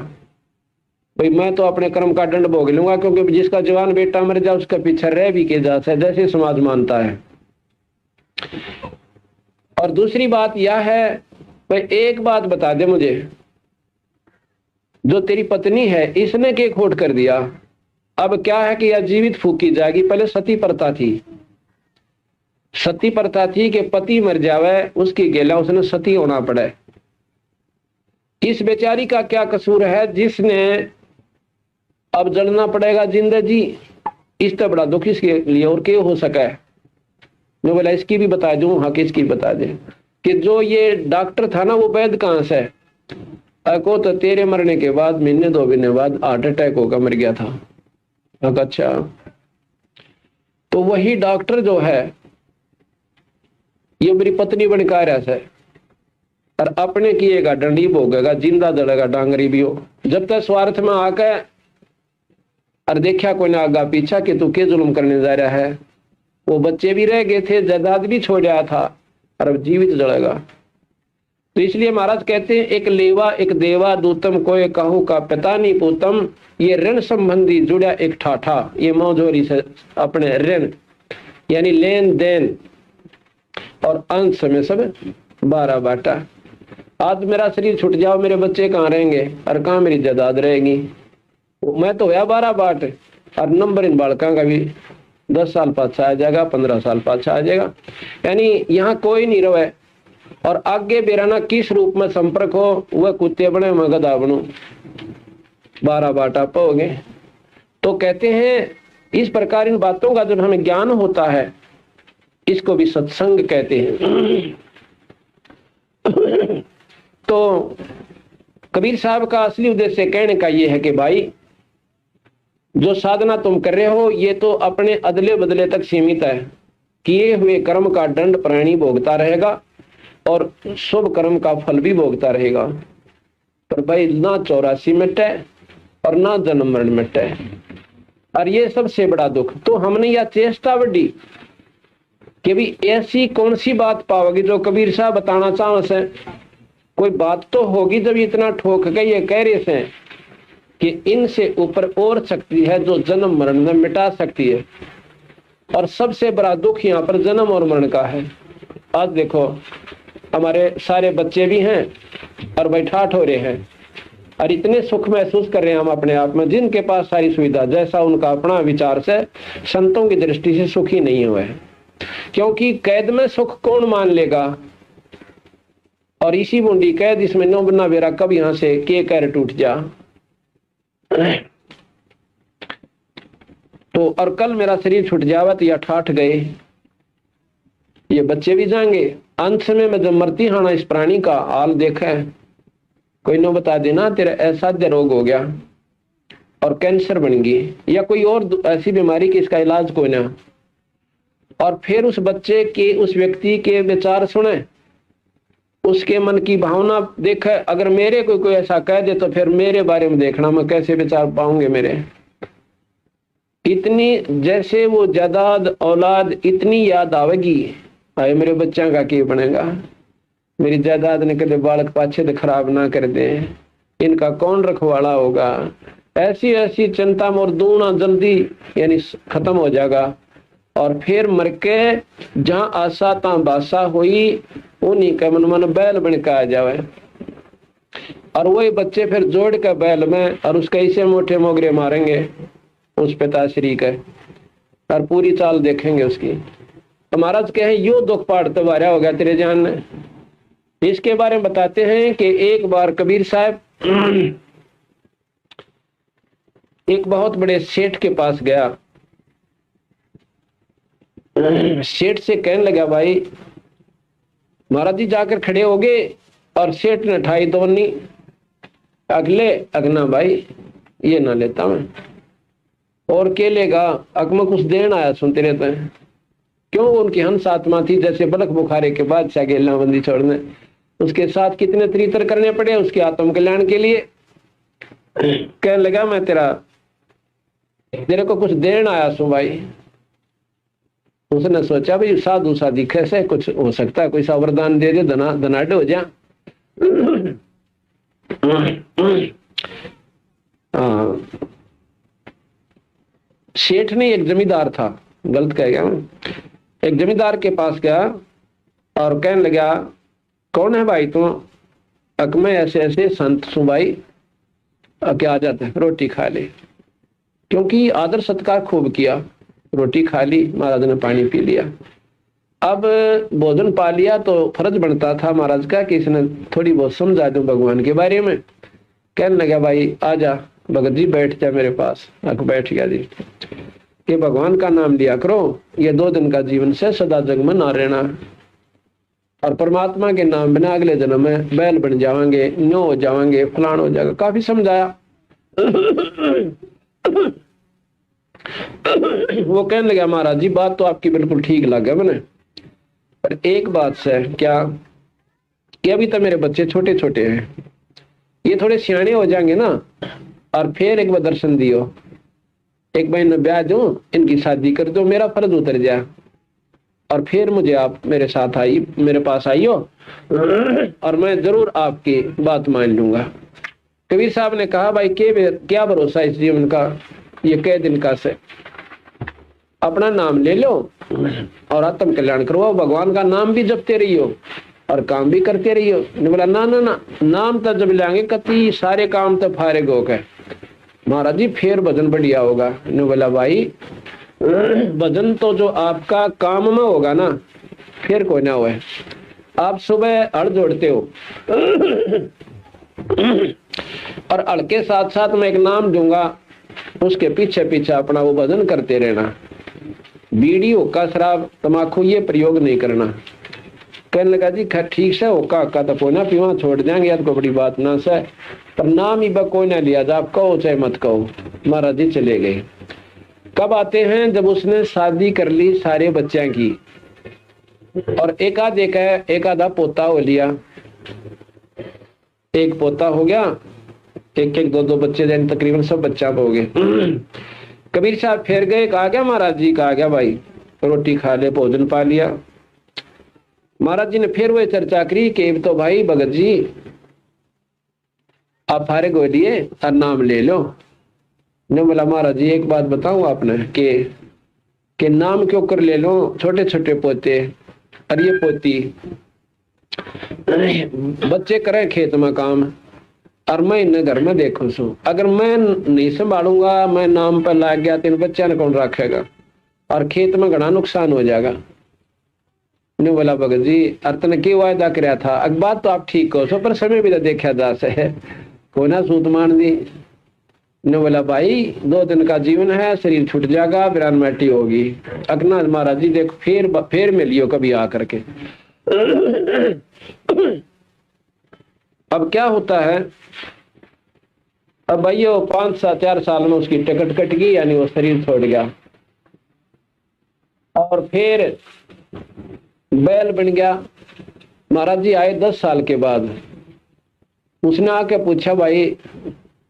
भाई मैं तो अपने कर्म का दंड भोग लूंगा, क्योंकि जिसका जवान बेटा मर जाए उसका पीछे रह भी के जा सकता है, जैसे समाज मानता है। और दूसरी बात यह है, भाई एक बात बता दे मुझे, जो तेरी पत्नी है इसने क्या खोट कर दिया? अब क्या है कि यह जीवित फूकी जाएगी। पहले सती प्रथा थी, सती प्रथा थी कि पति मर जावे उसकी गेला उसने सती होना पड़े। इस बेचारी का क्या कसूर है जिसने अब जलना पड़ेगा जिंदगी? इससे बड़ा दुख इसके लिए और क्या हो सका है? मैं बोला इसकी भी बता दूं, हाँ किसकी बता दे कि जो ये डॉक्टर था ना वो वैद्य कहां से को, तो तेरे मरने के बाद महीने 2 महीने बाद हार्ट अटैक होकर मर गया था। अच्छा, तो वही डॉक्टर जो है ये मेरी पत्नी बनकर ऐसा है और अपने किएगा डंडी भोगेगा, जिंदा जड़ेगा डांगरी भी हो। जब तक स्वार्थ में आकर और देखा कोई ना आगा पीछा कि तू क्या जुल्म करने जा रहा है, वो बच्चे भी रह गए थे, जायदाद भी छोड़ आया था और अब जीवित जड़ेगा। तो इसलिए महाराज कहते हैं, एक लेवा एक देवा दूतम कोई कहू का पिता नहीं पूतम, ये ऋण संबंधी जुड़ा एक ठाठा। ये मौजूरी से अपने ऋण यानी लेन देन और अंश में सब 12 बाटा। आज मेरा शरीर छूट जाओ, मेरे बच्चे कहाँ रहेंगे और कहाँ मेरी जायदाद रहेगी? मैं तो हुआ 12 बाट और नंबर इन बालका का भी 10 साल पाछा आ जाएगा, 15 साल पाछा आ जाएगा। यानी यहाँ कोई नहीं रहे और आगे बेराना किस रूप में संपर्क हो, वह कुत्ते बने मैं गधा बनू, 12 बाटा पाओगे। तो कहते हैं इस प्रकार इन बातों का जब हमें ज्ञान होता है इसको भी सत्संग कहते हैं। तो कबीर साहब का असली उद्देश्य कहने का यह है कि भाई जो साधना तुम कर रहे हो ये तो अपने अदले बदले तक सीमित है, किए हुए कर्म का दंड प्राणी भोगता रहेगा और शुभ कर्म का फल भी भोगता रहेगा। पर भाई ना 84 मिटे और ना जन्म मरण मिटे, और ये सबसे बड़ा दुख। तो हमने यह चेष्टा बढ़ी कि भी ऐसी कौन सी बात पाओगी जो कबीर साहब बताना चाहो से, कोई बात तो होगी जब इतना ठोक के ये कह रहे से कि इनसे ऊपर और शक्ति है जो जन्म मरण में मिटा सकती है। और सबसे बड़ा दुख यहाँ पर जन्म और मरण का है। आज देखो हमारे सारे बच्चे भी हैं और बैठाठ हो रहे हैं और इतने सुख महसूस कर रहे हैं हम अपने आप में, जिनके पास सारी सुविधा, जैसा उनका अपना विचार से संतों की दृष्टि से सुखी नहीं हुए, क्योंकि कैद में सुख कौन मान लेगा। और इसी बूंदी कैद, इसमें नो बना बेरा कब यहां से के कर टूट जा। तो और कल मेरा शरीर छूट जावा तो या ठाठ गए, ये बच्चे भी जाएंगे। अंत में मैं जब मरती हाना इस प्राणी का हाल देखा है, कोई नो बता देना तेरा असाध्य रोग हो गया और कैंसर बन गई या कोई और ऐसी बीमारी कि इसका इलाज कोई ना, और फिर उस बच्चे के, उस व्यक्ति के विचार सुने, उसके मन की भावना देखे। अगर मेरे कोई ऐसा कह दे तो फिर मेरे बारे में देखना, मैं कैसे विचार पाऊंगे मेरे। इतनी जैसे वो जायदाद औलाद इतनी याद आवेगी, आए मेरे बच्चा का क्या बनेगा, मेरी जायदाद ने कदे बालक पाछे तो खराब ना कर दे, इनका कौन रखवाला होगा। ऐसी ऐसी चिंता मोर दूना जल्दी यानी खत्म हो जाएगा। और फिर मर के जहां आशा ता बासा हुई, उन्हीं के मन मन बैल बन के आ जावे, और वही बच्चे फिर जोड़ के बैल में और उसके ऐसे मोटे मोगरे मारेंगे उस पिताश्री के, और पूरी चाल देखेंगे उसकी। तो महाराज कहे यो दुख पाड़ते वारा हो गया तेरे जान ने। इसके बारे में बताते हैं कि एक बार कबीर साहब एक बहुत बड़े सेठ के पास गया। सेठ से कहने लगा, भाई महाराज जी जाकर खड़े हो गए, और सेठ ने ठाई दोनी, अगले अगना भाई ये ना लेता मैं, और के लेगा अग में कुछ देन आया सुनते रहते हैं। क्यों, उनकी हंस आत्मा थी, जैसे बलक बुखारे के बाद गेला बंदी छोड़ने, उसके साथ कितने तरीतर करने पड़े उसके आत्म कल्याण के लिए। कहने लगा मैं तेरे को कुछ देन आया सु भाई। उसने सोचा भाई साधु साधी कैसे कुछ हो सकता है, कोई सा वरदान दे दे, धनाढ़ हो जा। सेठ ने एक जमींदार था, गलत कह गया, एक जमींदार के पास गया और कहने लगा, कौन है भाई तुम? अक में ऐसे ऐसे संत सु भाई, क्या आ जाते हैं, रोटी खा ले। क्योंकि आदर सत्कार खूब किया, रोटी खा ली, महाराज ने पानी पी लिया। अब भोजन पा लिया तो फर्ज बनता था महाराज का कि इसने थोड़ी बहुत समझा दूं भगवान के बारे में। कहने लगा, भाई आजा भगत जी बैठ जा मेरे पास। अक बैठ गया जी, कि भगवान का नाम लिया करो, ये 2 दिन का जीवन से सदा जग में ना रहना, और परमात्मा के नाम बिना अगले जन्म में बैल बन जाएंगे, न्यो हो जाएंगे, फलान हो जाएगा। काफी समझाया। वो कहने लगा, महाराज जी बात तो आपकी बिल्कुल ठीक लगा मैंने, पर एक बात से क्या कि अभी तो मेरे बच्चे छोटे छोटे हैं, ये थोड़े सियाने हो जाएंगे ना, और फिर एक बार दर्शन दियो, एक महीने ब्याह दो, इनकी शादी कर दो, मेरा फर्ज उतर जाए, और फिर मुझे आप मेरे साथ आई, मेरे पास आइयो, और मैं जरूर आपकी बात मान लूंगा। कबीर साहब ने कहा, भाई क्या भरोसा इस जीवन का, ये कई दिन का से अपना नाम ले लो और आत्म कल्याण करो, भगवान का नाम भी जपते रहियो और काम भी करते रहियो। ने बोला, ना ना ना, नाम तो जब लेंगे कति सारे काम तो फारे गो के महाराज जी, फिर भजन बढ़िया होगा। ने बोला, भाई भजन तो जो आपका काम में होगा ना, फिर कोई ना हुए। आप सुबह हड़ जोड़ते हो और हड़ के साथ साथ मैं एक नाम दूंगा, उसके पीछे पीछे अपना वो भजन करते रहना। बीड़ी हुक्का शराब तमाकू ये प्रयोग नहीं करना। कहने लगा, जी ठीक से हुक्का हक्का तो कोई ना पीवा, छोड़ देंगे यार, कोई बड़ी बात ना से, पर नाम ही कोई ना लिया जा, आप कहो चाहे मत कहो। महाराज जी चले गए। कब आते हैं? जब उसने शादी कर ली सारे बच्चों की, और एक आधा पोता हो लिया, एक पोता हो गया, एक दो बच्चे, यानी तकरीबन सब बच्चा हो गए। कबीर साहब फिर गए, कहा गया महाराज जी, कहा गया भाई रोटी खा ले, भोजन पा लिया। महाराज जी ने फिर वही चर्चा करी कि तो भाई भगत जी आप फारिग हो लिए और नाम ले लो। ने बोला, महाराज जी एक बात बताऊं आपने कि नाम क्यों कर ले लो, छोटे छोटे पोते और ये पोती, बच्चे करें खेत में काम और मैं इन्हें घर में देखू सू, अगर मैं नहीं संभालूंगा, मैं नाम पर लाग गया, तीन बच्चा ने कौन रखेगा और खेत में घना नुकसान हो जाएगा। ने बोला भगत जी अर्तन की वायदा कराया था, अग बात तो आप ठीक कहो सो, पर समय भी तो देखा जा से कोई ना सूत मान दी। ने बोला भाई 2 दिन का जीवन है, शरीर छूट जाएगा, बिरान मैटी होगी। अगना महाराज जी देखो फिर मिलियो कभी आकर के। अब क्या होता है, अब भाई 5-4 साल में उसकी टिकट कट गई, यानी वो शरीर छोड़ गया और फिर बैल बन गया। महाराज जी आए 10 साल के बाद, उसने आके पूछा भाई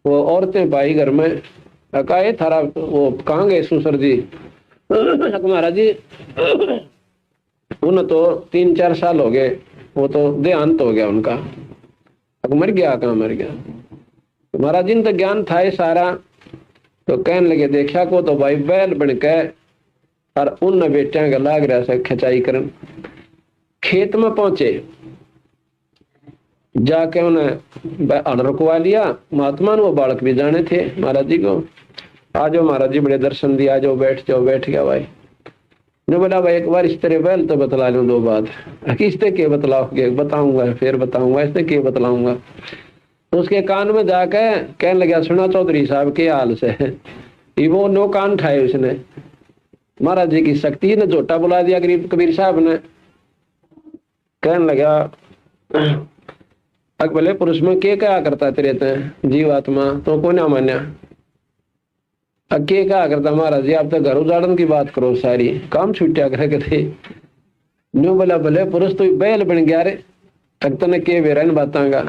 वो औरतें भाई घर में, कहा थारा वो कहाँ गए सुसर जी? महाराज जी उन्हें तो 3-4 साल हो गए, वो तो देहांत हो गया उनका। मर गया? कहाँ मर गया? तो महाराज जी ने तो ज्ञान था ही सारा, तो कहने लगे देखा को तो भाई बैल बन के और उन बेटिया का लाग रहा से खिंचाई करन। खेत में पहुंचे, जाके उन्हें हल रुकवा लिया। महात्मा ने वो बालक भी जाने थे महाराज जी को, आ जाओ महाराज जी बड़े दर्शन दिया, आ जाओ बैठ जाओ। बैठ गया भाई ने बोला भाई एक बार इस तरह बैल तो बतला लो 2 बात। किसते के बतलाओगे? बताऊंगा, फिर बताऊंगा, इससे के बतलाऊंगा। तो उसके कान में जाके कहने लगा सुना चौधरी साहब के हाल से। वो नो कान ठाए उसने, महाराज जी की शक्ति ने झोटा बुला दिया गरीब कबीर साहब ने। कहने लगा अक भले पुरुष में के क्या करता तेरे ते जीवात्मा तो को ना मान्या। अके क्या करता महाराज जी, आप तो घर उजाड़न की बात करो, सारी काम छुट्टिया करे थे। न्यू बोला भले पुरुष तो बैल बन गया रे, तक ने के बेरन बातांगा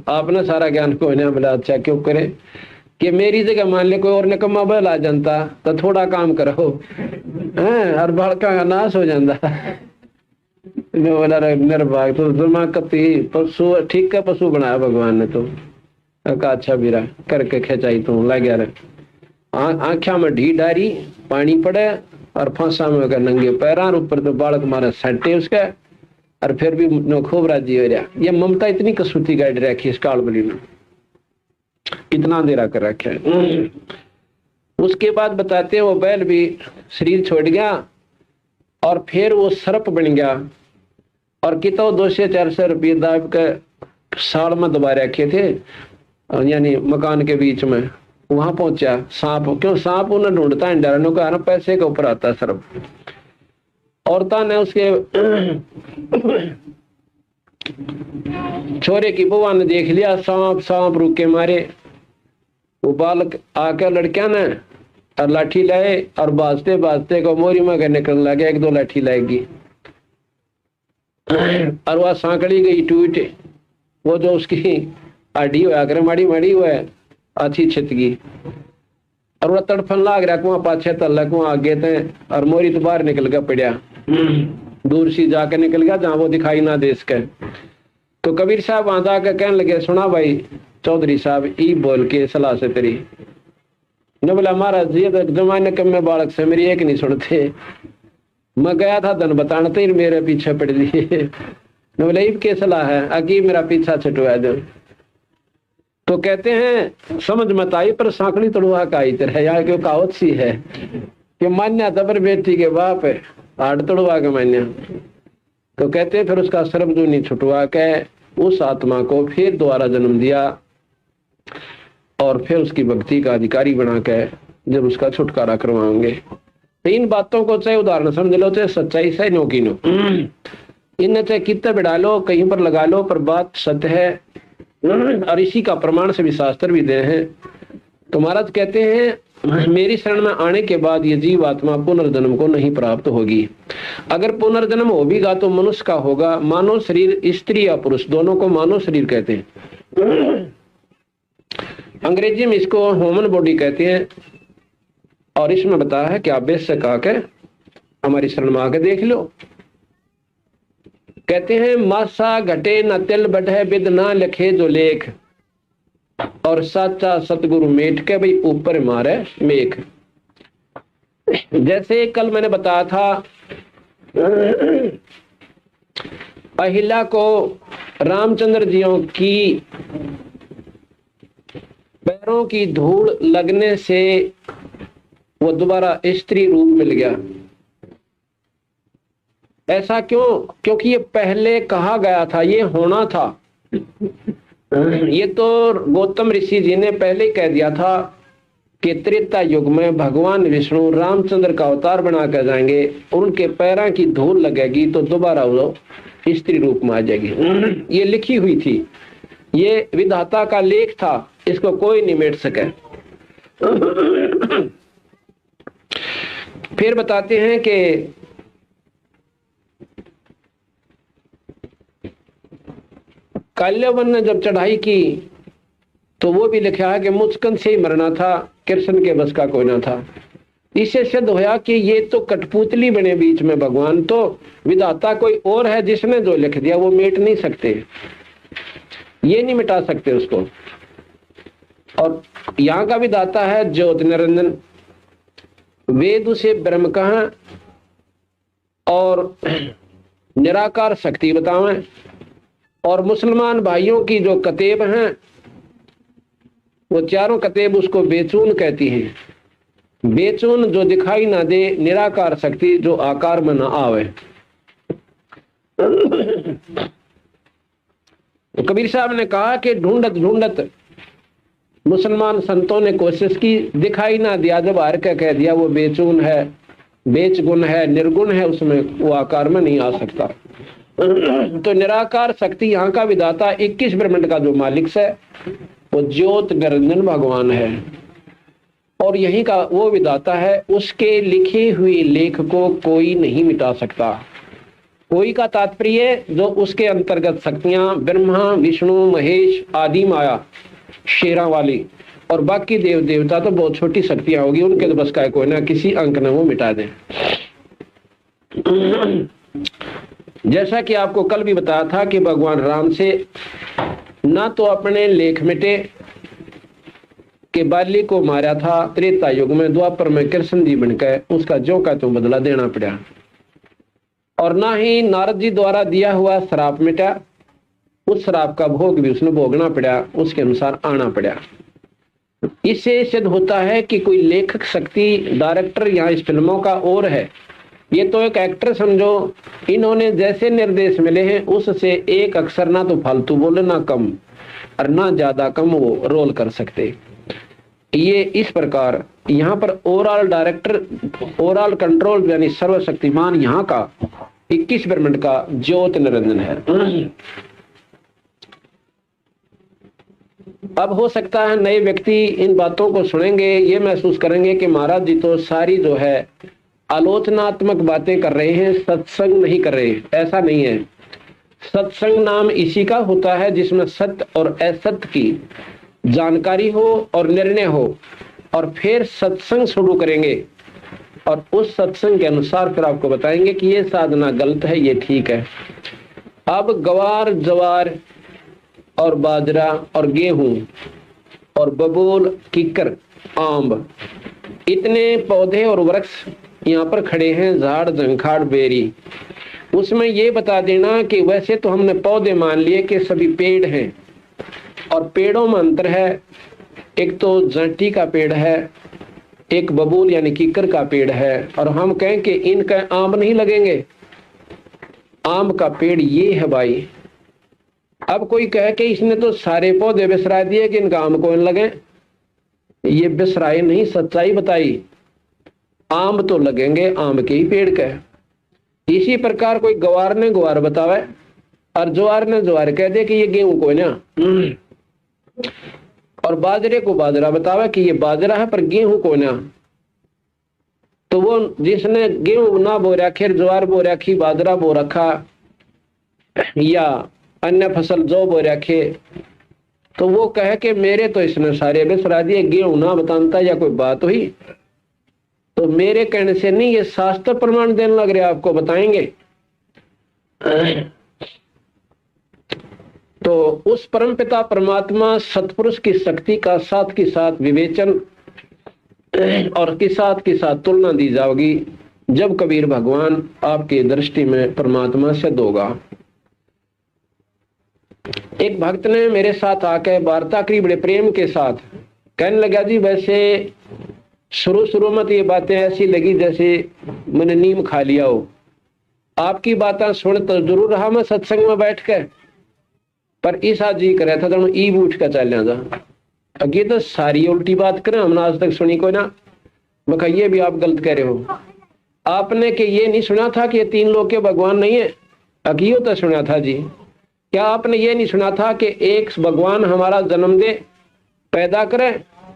आपने सारा ज्ञान को ना। बोला अच्छा क्यों करे कि मेरी जगह मान ले कोई और निकम्मा बैल आ जानता तो थोड़ा काम करो और बालका का नाश हो जाता। बोला निर्भाग तो दिमाग कती पशु ठीक का पशु बनाया भगवान ने। तो अच्छा बीरा करके खिंचाई तू लग गया। आंखा में ढी डारी पानी पड़े और फांसा में अगर नंगे पैरान ऊपर तो बालक मारे सटे उसके और फिर भी नो खूब राजी हो रहा। ये ममता इतनी कसूती गाइड रखी इस कालबली में, इतना अंधेरा कर रखा है। उसके बाद बताते हैं वो बैल भी शरीर छोड़ गया और फिर वो सर्प बन गया और कितना 200-400 रुपये दाब के साल में दबा रखे थे, यानी मकान के बीच में। वहां पहुंचा सांप, क्यों सांप उन्हें ढूंढता है डरने का, पैसे के ऊपर आता सर्प। औरता ने उसके छोरे की बुआ ने देख लिया, सांप सांप रुक के मारे। वो बालक आके लड़किया ने और लाठी लाए और बाजते बाजते को मोरी में निकलने लगे। 1-2 लाठी लाएगी और वह सांकड़ी गई टूट, वो जो उसकी आडी हुआ करे माड़ी माड़ी हुआ अच्छी छितगी और वह तड़फन लाग रहा कुआ पाछे तल्ला कुआ आगे थे और मोरी तो बाहर निकल गया पड़िया, दूर सी जाके निकल गया जहां वो दिखाई ना दे सके। तो कबीर साहब वहां जाकर कहने लगे सुना भाई चौधरी साहब ई बोल के सलाह से तेरी। ने बोला महाराज जी तो जमाने कम में बालक से मेरी एक नहीं सुनते, मैं गया था धन बताने तो मेरे पीछे पड़ लिए। ने बोला ईब के सलाह है आगे मेरा पीछा छुटवा दो। तो कहते हैं समझ मत आई पर सांकड़ी तड़ुआ का ही तरह यहाँ क्यों कहावत सी है कि मान्या तबर बेटी के बाप है हाड़ तड़ुआ के मान्या। तो कहते हैं फिर उसका सर्वजूनी छुटवा के उस आत्मा को फिर दोबारा जन्म दिया और फिर उसकी भक्ति का अधिकारी बना के जब उसका छुटकारा करवाएंगे। तो इन बातों को चाहे उदाहरण समझ लो, चाहे सच्चाई से नो की नो, इन चाहे कितने बिड़ा लो कहीं पर लगा लो, पर बात सत्य है और इसी का प्रमाण से भी शास्त्र भी दे हैं। तो महाराज कहते हैं मेरी शरण में आने के बाद ये जीव आत्मा पुनर्जन्म को नहीं प्राप्त होगी। अगर पुनर्जन्म हो भी गा तो मनुष्य का होगा। मानव शरीर स्त्री या पुरुष दोनों को मानव शरीर कहते हैं। अंग्रेजी में इसको ह्यूमन बॉडी कहते हैं और इसमें बताया है कि आप बेशक आके हमारी शरण में आके देख लो। कहते हैं मासा घटे न तिल बढ़े बिद ना लिखे जो लेख और साचा सतगुरु मेट के भाई ऊपर मारे मेघ। जैसे कल मैंने बताया था अहिल्या को रामचंद्र जियों की पैरों की धूल लगने से वो दोबारा स्त्री रूप मिल गया। ऐसा क्यों? क्योंकि ये पहले कहा गया था, ये होना था। ये तो गौतम ऋषि जी ने पहले ही कह दिया था कि त्रेता युग में भगवान विष्णु रामचंद्र का अवतार बना कर जाएंगे, उनके पैरों की धूल लगेगी तो दोबारा वो स्त्री रूप में आ जाएगी। ये लिखी हुई थी, ये विधाता का लेख था, इसको कोई नहीं मिट सके। फिर बताते हैं कि काल्यवन ने जब चढ़ाई की तो वो भी लिखा है कि मुस्कन से ही मरना था, कृष्ण के बस का कोई ना था। इससे सिद्ध होया कि ये तो कठपुतली बने बीच में भगवान, तो विधाता कोई और है जिसने जो लिख दिया वो मिट नहीं सकते, ये नहीं मिटा सकते उसको। और यहाँ का विधाता है ज्योति निरंजन, वेद उसे ब्रह्म कहा और निराकार शक्ति बतावें। और मुसलमान भाइयों की जो कतेब हैं वो चारों कतेब उसको बेचून कहती हैं। बेचून जो दिखाई ना दे, निराकार शक्ति जो आकार में ना आवे। कबीर साहब ने कहा कि ढूंढत ढूंढत मुसलमान संतों ने कोशिश की, दिखाई ना दिया, जब हार के कह दिया वो बेचून है, बेच गुण है, निर्गुण है, उसमें वो आकार में नहीं आ सकता। तो निराकार शक्ति यहाँ का विधाता 21 ब्रह्मांड का जो मालिक है वो ज्योत निरंजन भगवान है, और यहीं का वो विधाता है। उसके लिखे हुए लेख को कोई नहीं मिटा सकता। कोई का तात्पर्य जो उसके अंतर्गत शक्तियां ब्रह्मा विष्णु महेश आदि माया शेरा वाली, और बाकी देव देवता तो बहुत छोटी शक्तियां होगी, उनके तो बस का कोई ना किसी अंक ने वो मिटा दे। जैसा कि आपको कल भी बताया था कि भगवान राम से ना तो अपने लेख मिटे कि बाली को मारा था त्रेता युग में, द्वापर में कृष्ण जी बनकर उसका ज्यों का त्यों बदला देना पड़ा, और ना ही नारद जी द्वारा दिया हुआ श्राप मिटा, उस श्राप का भोग भी उसने भोगना पड़ा, उसके अनुसार आना पड़ा। इससे सिद्ध होता है कि कोई लेखक शक्ति डायरेक्टर यहाँ इस फिल्मों का और है, ये तो एक एक्टर समझो। इन्होंने जैसे निर्देश मिले हैं उससे एक अक्षर ना तो फालतू बोले ना कम, और ना ज्यादा कम वो रोल कर सकते। ये इस प्रकार यहाँ पर ओवरऑल डायरेक्टर, ओवरऑल कंट्रोल यानी सर्वशक्तिमान यहाँ का 21 ब्रह्मांड का ज्योत निरंजन है। अब हो सकता है नए व्यक्ति इन बातों को सुनेंगे, ये महसूस करेंगे कि महाराज जी तो सारी जो है आलोचनात्मक बातें कर रहे हैं, सत्संग नहीं कर रहे। ऐसा नहीं है। सत्संग नाम इसी का होता है जिसमें सत्य और असत्य की जानकारी हो और निर्णय हो, और फिर सत्संग शुरू करेंगे, और उस सत्संग के अनुसार फिर आपको बताएंगे कि ये साधना गलत है, ये ठीक है। अब गवार जवार और बाजरा और गेहूं और बबूल किकर आम इतने पौधे और वृक्ष यहाँ पर खड़े हैं, झाड़ झंखाड़ बेरी, उसमें ये बता देना कि वैसे तो हमने पौधे मान लिए कि सभी पेड़ हैं, और पेड़ों में अंतर है। एक तो जंटी का पेड़ है, एक बबूल यानी कीकर का पेड़ है, और हम कहें कि इनका आम नहीं लगेंगे। आम का पेड़ ये है भाई। अब कोई कहे कि इसने तो सारे पौधे बिसरा दिए कि इनका आम कौन लगे, ये बिसराए नहीं, सच्चाई बताई। आम तो लगेंगे, आम के ही पेड़ का। इसी प्रकार कोई गवार ने गवार बतावे और ज्वार ने ज्वार कह दे कि ये गेहूं को ना, और बाजरे को बाजरा बतावे कि ये बाजरा है पर गेहूं को ना। तो वो जिसने गेहूं ना बो रखी, ज्वार बो रखी, बाजरा बो रखा या अन्य फसल जो बो रखे, तो वो कहे कि मेरे तो इसने सारे बिसरा दिए, गेहूं ना बताता या कोई बात हुई। तो मेरे कहने से नहीं, ये शास्त्र प्रमाण देने लग रहे, आपको बताएंगे। तो उस परमपिता परमात्मा सतपुरुष की शक्ति का साथ के साथ विवेचन और के साथ तुलना दी जाएगी जब कबीर भगवान आपकी दृष्टि में परमात्मा सिद्ध होगा। एक भक्त ने मेरे साथ आकर वार्ता करी बड़े प्रेम के साथ, कहने लगा जी वैसे शुरू में तो ये बातें ऐसी लगी जैसे मैंने नीम खा लिया हो, आपकी बातें सुन तो जरूर रहा मैं सत्संग में बैठ के, पर ईसा जी कर रहा था तो ईब उठ कर चल जा, अगे तो सारी उल्टी बात करें हमने आज तक सुनी कोई ना। मैं कहा ये भी आप गलत कह रहे हो, आपने कि ये नहीं सुना था कि ये तीन लोग के भगवान नहीं है, अगियो तो सुना था जी। क्या आपने ये नहीं सुना था कि एक भगवान हमारा जन्म दे पैदा करे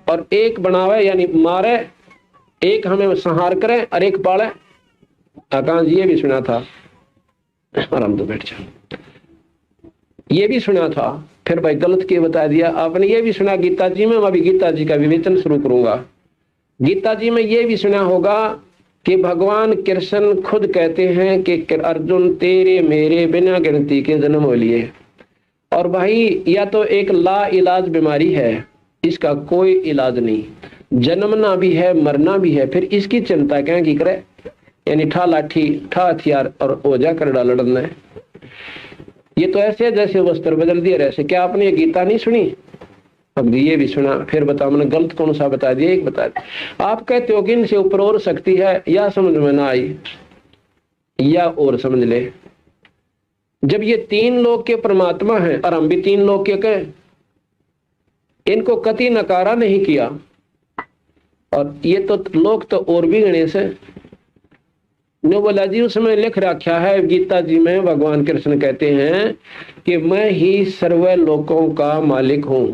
और एक बनावे यानी मारे, एक हमें संहार करे और एक पाले, आकाश ये भी सुना था। आराम तो बैठ जाओ, ये भी सुना था। फिर भाई गलत के बता दिया आपने, ये भी सुना गीता जी में, मैं अभी गीता जी का विवेचन शुरू करूंगा। गीता जी में ये भी सुना होगा कि भगवान कृष्ण खुद कहते हैं कि अर्जुन तेरे मेरे बिना गिनती के जन्म हो लिए, और भाई या तो एक ला इलाज बीमारी है, इसका कोई इलाज नहीं, जन्मना भी है मरना भी है, फिर इसकी चिंता क्या की करे, यानी ठा लाठी ठा हथियार और ओझा कर डाल लड़ना है। ये तो ऐसे जैसे वस्त्र बदल दिए ऐसे। क्या आपने ये गीता नहीं सुनी? अब ये भी सुना, फिर बताओ मैंने गलत कौन सा बता दिया, एक बता दिया। आप कहते हो कि इनसे ऊपर और शक्ति है, या समझ में ना आई या और समझ ले। जब ये तीन लोग के परमात्मा हैं और हम भी तीन लोग के कहें, इनको कति नकारा नहीं किया, और ये तो लोग तो और भी गणेश है। ने बोला जी उसमें लिख रखा है गीता जी में, भगवान कृष्ण कहते हैं कि मैं ही सर्व लोकों का मालिक हूं।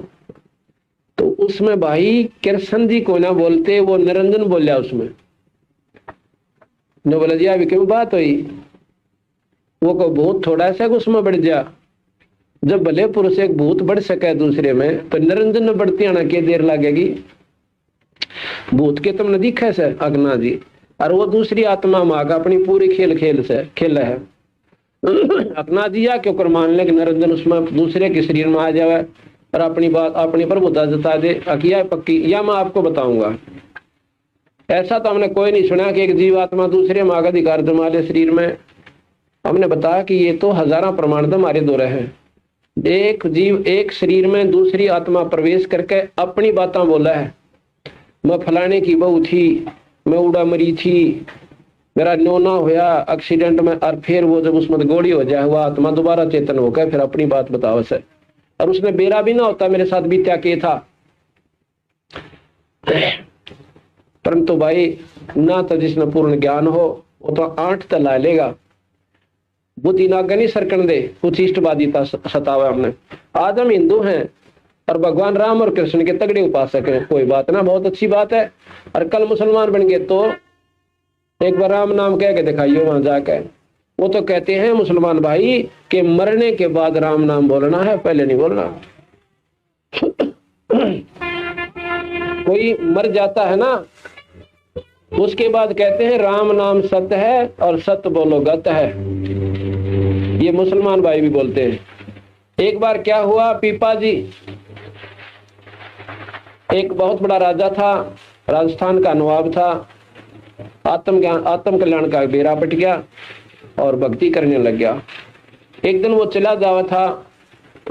तो उसमें भाई कृष्ण जी को ना बोलते, वो निरंजन बोलिया उसमें। ने बोला जी अभी क्यों बात हुई, वो को भूत थोड़ा सा उसमें बढ़ जा, जब भले पुरुष एक भूत बढ़ सके दूसरे में, तो निरंजन में बढ़ती आना के देर लगेगी। भूत के तुमने दिखे से अग्ना जी, और वो दूसरी आत्मा माँ का अपनी पूरी खेल से खेल है। अपना दिया क्यों कर मान ले कि निरंजन उसमें दूसरे के शरीर में आ जाए और अपनी बात अपनी प्रभुता जता दे, अकिया पक्की, या मैं आपको बताऊंगा। ऐसा तो हमने कोई नहीं सुना कि एक जीवात्मा दूसरे माँ का अधिकार जमा ले शरीर में। हमने बताया कि ये तो हजारों प्रमाण तो हमारे दो रहे हैं। एक जीव एक शरीर में दूसरी आत्मा प्रवेश करके अपनी बातें बोला है, मैं फलाने की बहू थी, मैं उड़ा मरी थी, मेरा नोना होया एक्सीडेंट में, और फिर वो जब उसमें गोली हो जाए हुआ आत्मा दोबारा चेतन होकर फिर अपनी बात बताओ से, और उसने बेरा भी ना होता मेरे साथ भी क्या के था। परंतु भाई ना तो जिसने पूर्ण ज्ञान हो वो तो 8 तला लेगा, बुद्धि ना गनी सरकन दे, कुछ इष्टवादीता सतावा हमने। आज हम हिंदू हैं और भगवान राम और कृष्ण के तगड़े उपासक हैं, कोई बात ना, बहुत अच्छी बात है। और कल मुसलमान बन गए तो एक बार राम नाम कह के दिखाइए वहां जाके। वो तो कहते हैं मुसलमान भाई कि मरने के बाद राम नाम बोलना है, पहले नहीं बोलना। कोई मर जाता है ना, उसके बाद कहते हैं राम नाम सत्य है और सत्य बोलो गत है। ये मुसलमान भाई भी बोलते हैं। एक बार क्या हुआ, पीपा जी एक बहुत बड़ा राजा था, राजस्थान का नवाब था, आत्म कल्याण का बेरा पट गया और भक्ति करने लग गया। एक दिन वो चला जावा था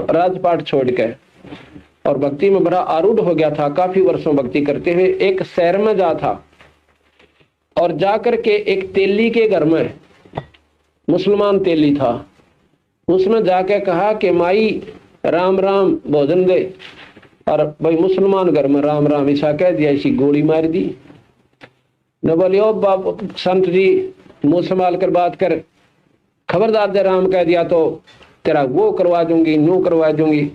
राजपाट छोड़ के और भक्ति में बड़ा आरूढ़ हो गया था। काफी वर्षों भक्ति करते हुए एक शहर में जा था और जाकर के एक तेली के घर में, मुसलमान तेली था, उसमें जाके कहा कि माई राम राम भोजन दे। और भाई मुसलमान घर में राम राम ऐसा कह दिया, इसी गोली मार दी। न बोले ओ बाप संत जी मुंह संभाल कर बात कर, खबरदार दे राम कह दिया तो तेरा वो करवा दूंगी न्यू करवा दूंगी।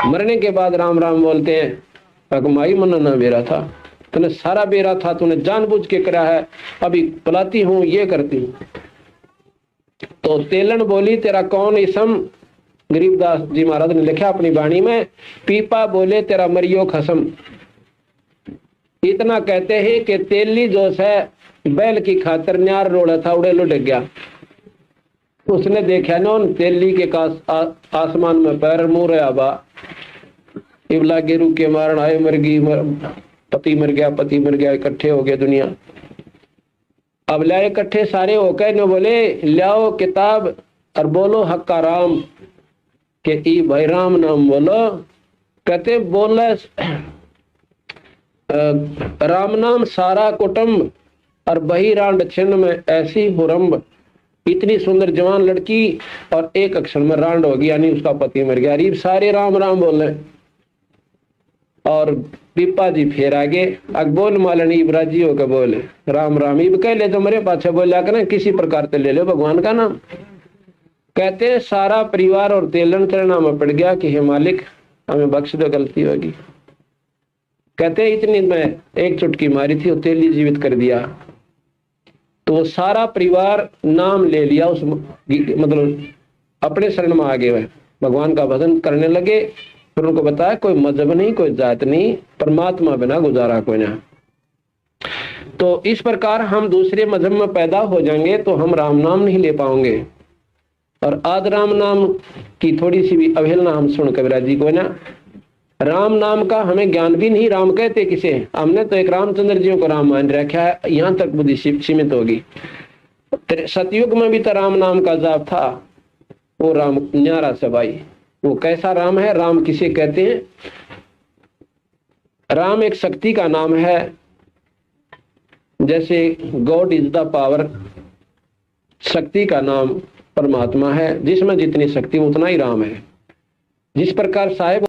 मरने के बाद राम राम बोलते हैं, माई मन ना बेरा था, तूने सारा बेरा था, तूने जानबूझ के करा है, अभी बुलाती हूँ ये करती हूँ। तो तेलन बोली तेरा कौन इसम, गरीबदास जी महाराज ने लिखा अपनी वाणी में, पीपा बोले तेरा मरियो खसम। इतना कहते हैं कि तेली जो है बैल की खातर न्यार रोड़ा था, उड़े लुढ़क गया। उसने देखा ना उन तेली के आसमान में पैर मुंह रहा बा, इबला गेरू के मारण आए मरगी पति मर गया, इकट्ठे हो गए दुनिया। अब लाए इकट्ठे सारे होकर न बोले लाओ किताब और बोलो हक का राम, कि ई भाई राम नाम बोलो। कहते बोले राम नाम सारा कुटुंब और बही रांड छिन्न में ऐसी बुरंब। इतनी सुंदर जवान लड़की और एक अक्षर में रांड होगी, यानी उसका पति मर गया। अरीब सारे राम राम बोले और पिपा जी फिर आगे अकबोल मालन इब्राजी होकर बोले राम राम। इब कह ले तो मेरे पाछे बोला कर किसी प्रकार से ले लो भगवान का नाम। कहते सारा परिवार और तेलन चरणा में पड़ गया कि हे मालिक हमें बख्श दो, गलती होगी। कहते इतनी में एक चुटकी मारी थी, वो तेली जीवित कर दिया। तो वो सारा परिवार नाम ले लिया, उस मतलब अपने शरण में आ गए, वह भगवान का भजन करने लगे। फिर उनको बताया कोई मजहब नहीं, कोई जात नहीं, परमात्मा बिना गुजारा कोई ना। तो इस प्रकार हम दूसरे मजहब में पैदा हो जाएंगे तो हम राम नाम नहीं ले पाएंगे। और आज राम नाम की थोड़ी सी भी अवहेलना हम सुन कबीरा जी को ना, राम नाम का हमें ज्ञान भी नहीं। राम कहते किसे? हमने तो एक रामचंद्र जी को राम मान रखा है, यहाँ तक बुद्धि सीमित होगी। सतयुग में भी तो राम नाम का जाप था, वो राम न्यारा सबाई। वो कैसा राम है? राम किसे कहते हैं? राम एक शक्ति का नाम है, जैसे गॉड इज द पावर, शक्ति का नाम परमात्मा है, जिसमें जितनी शक्ति उतना ही राम है। जिस प्रकार साहेब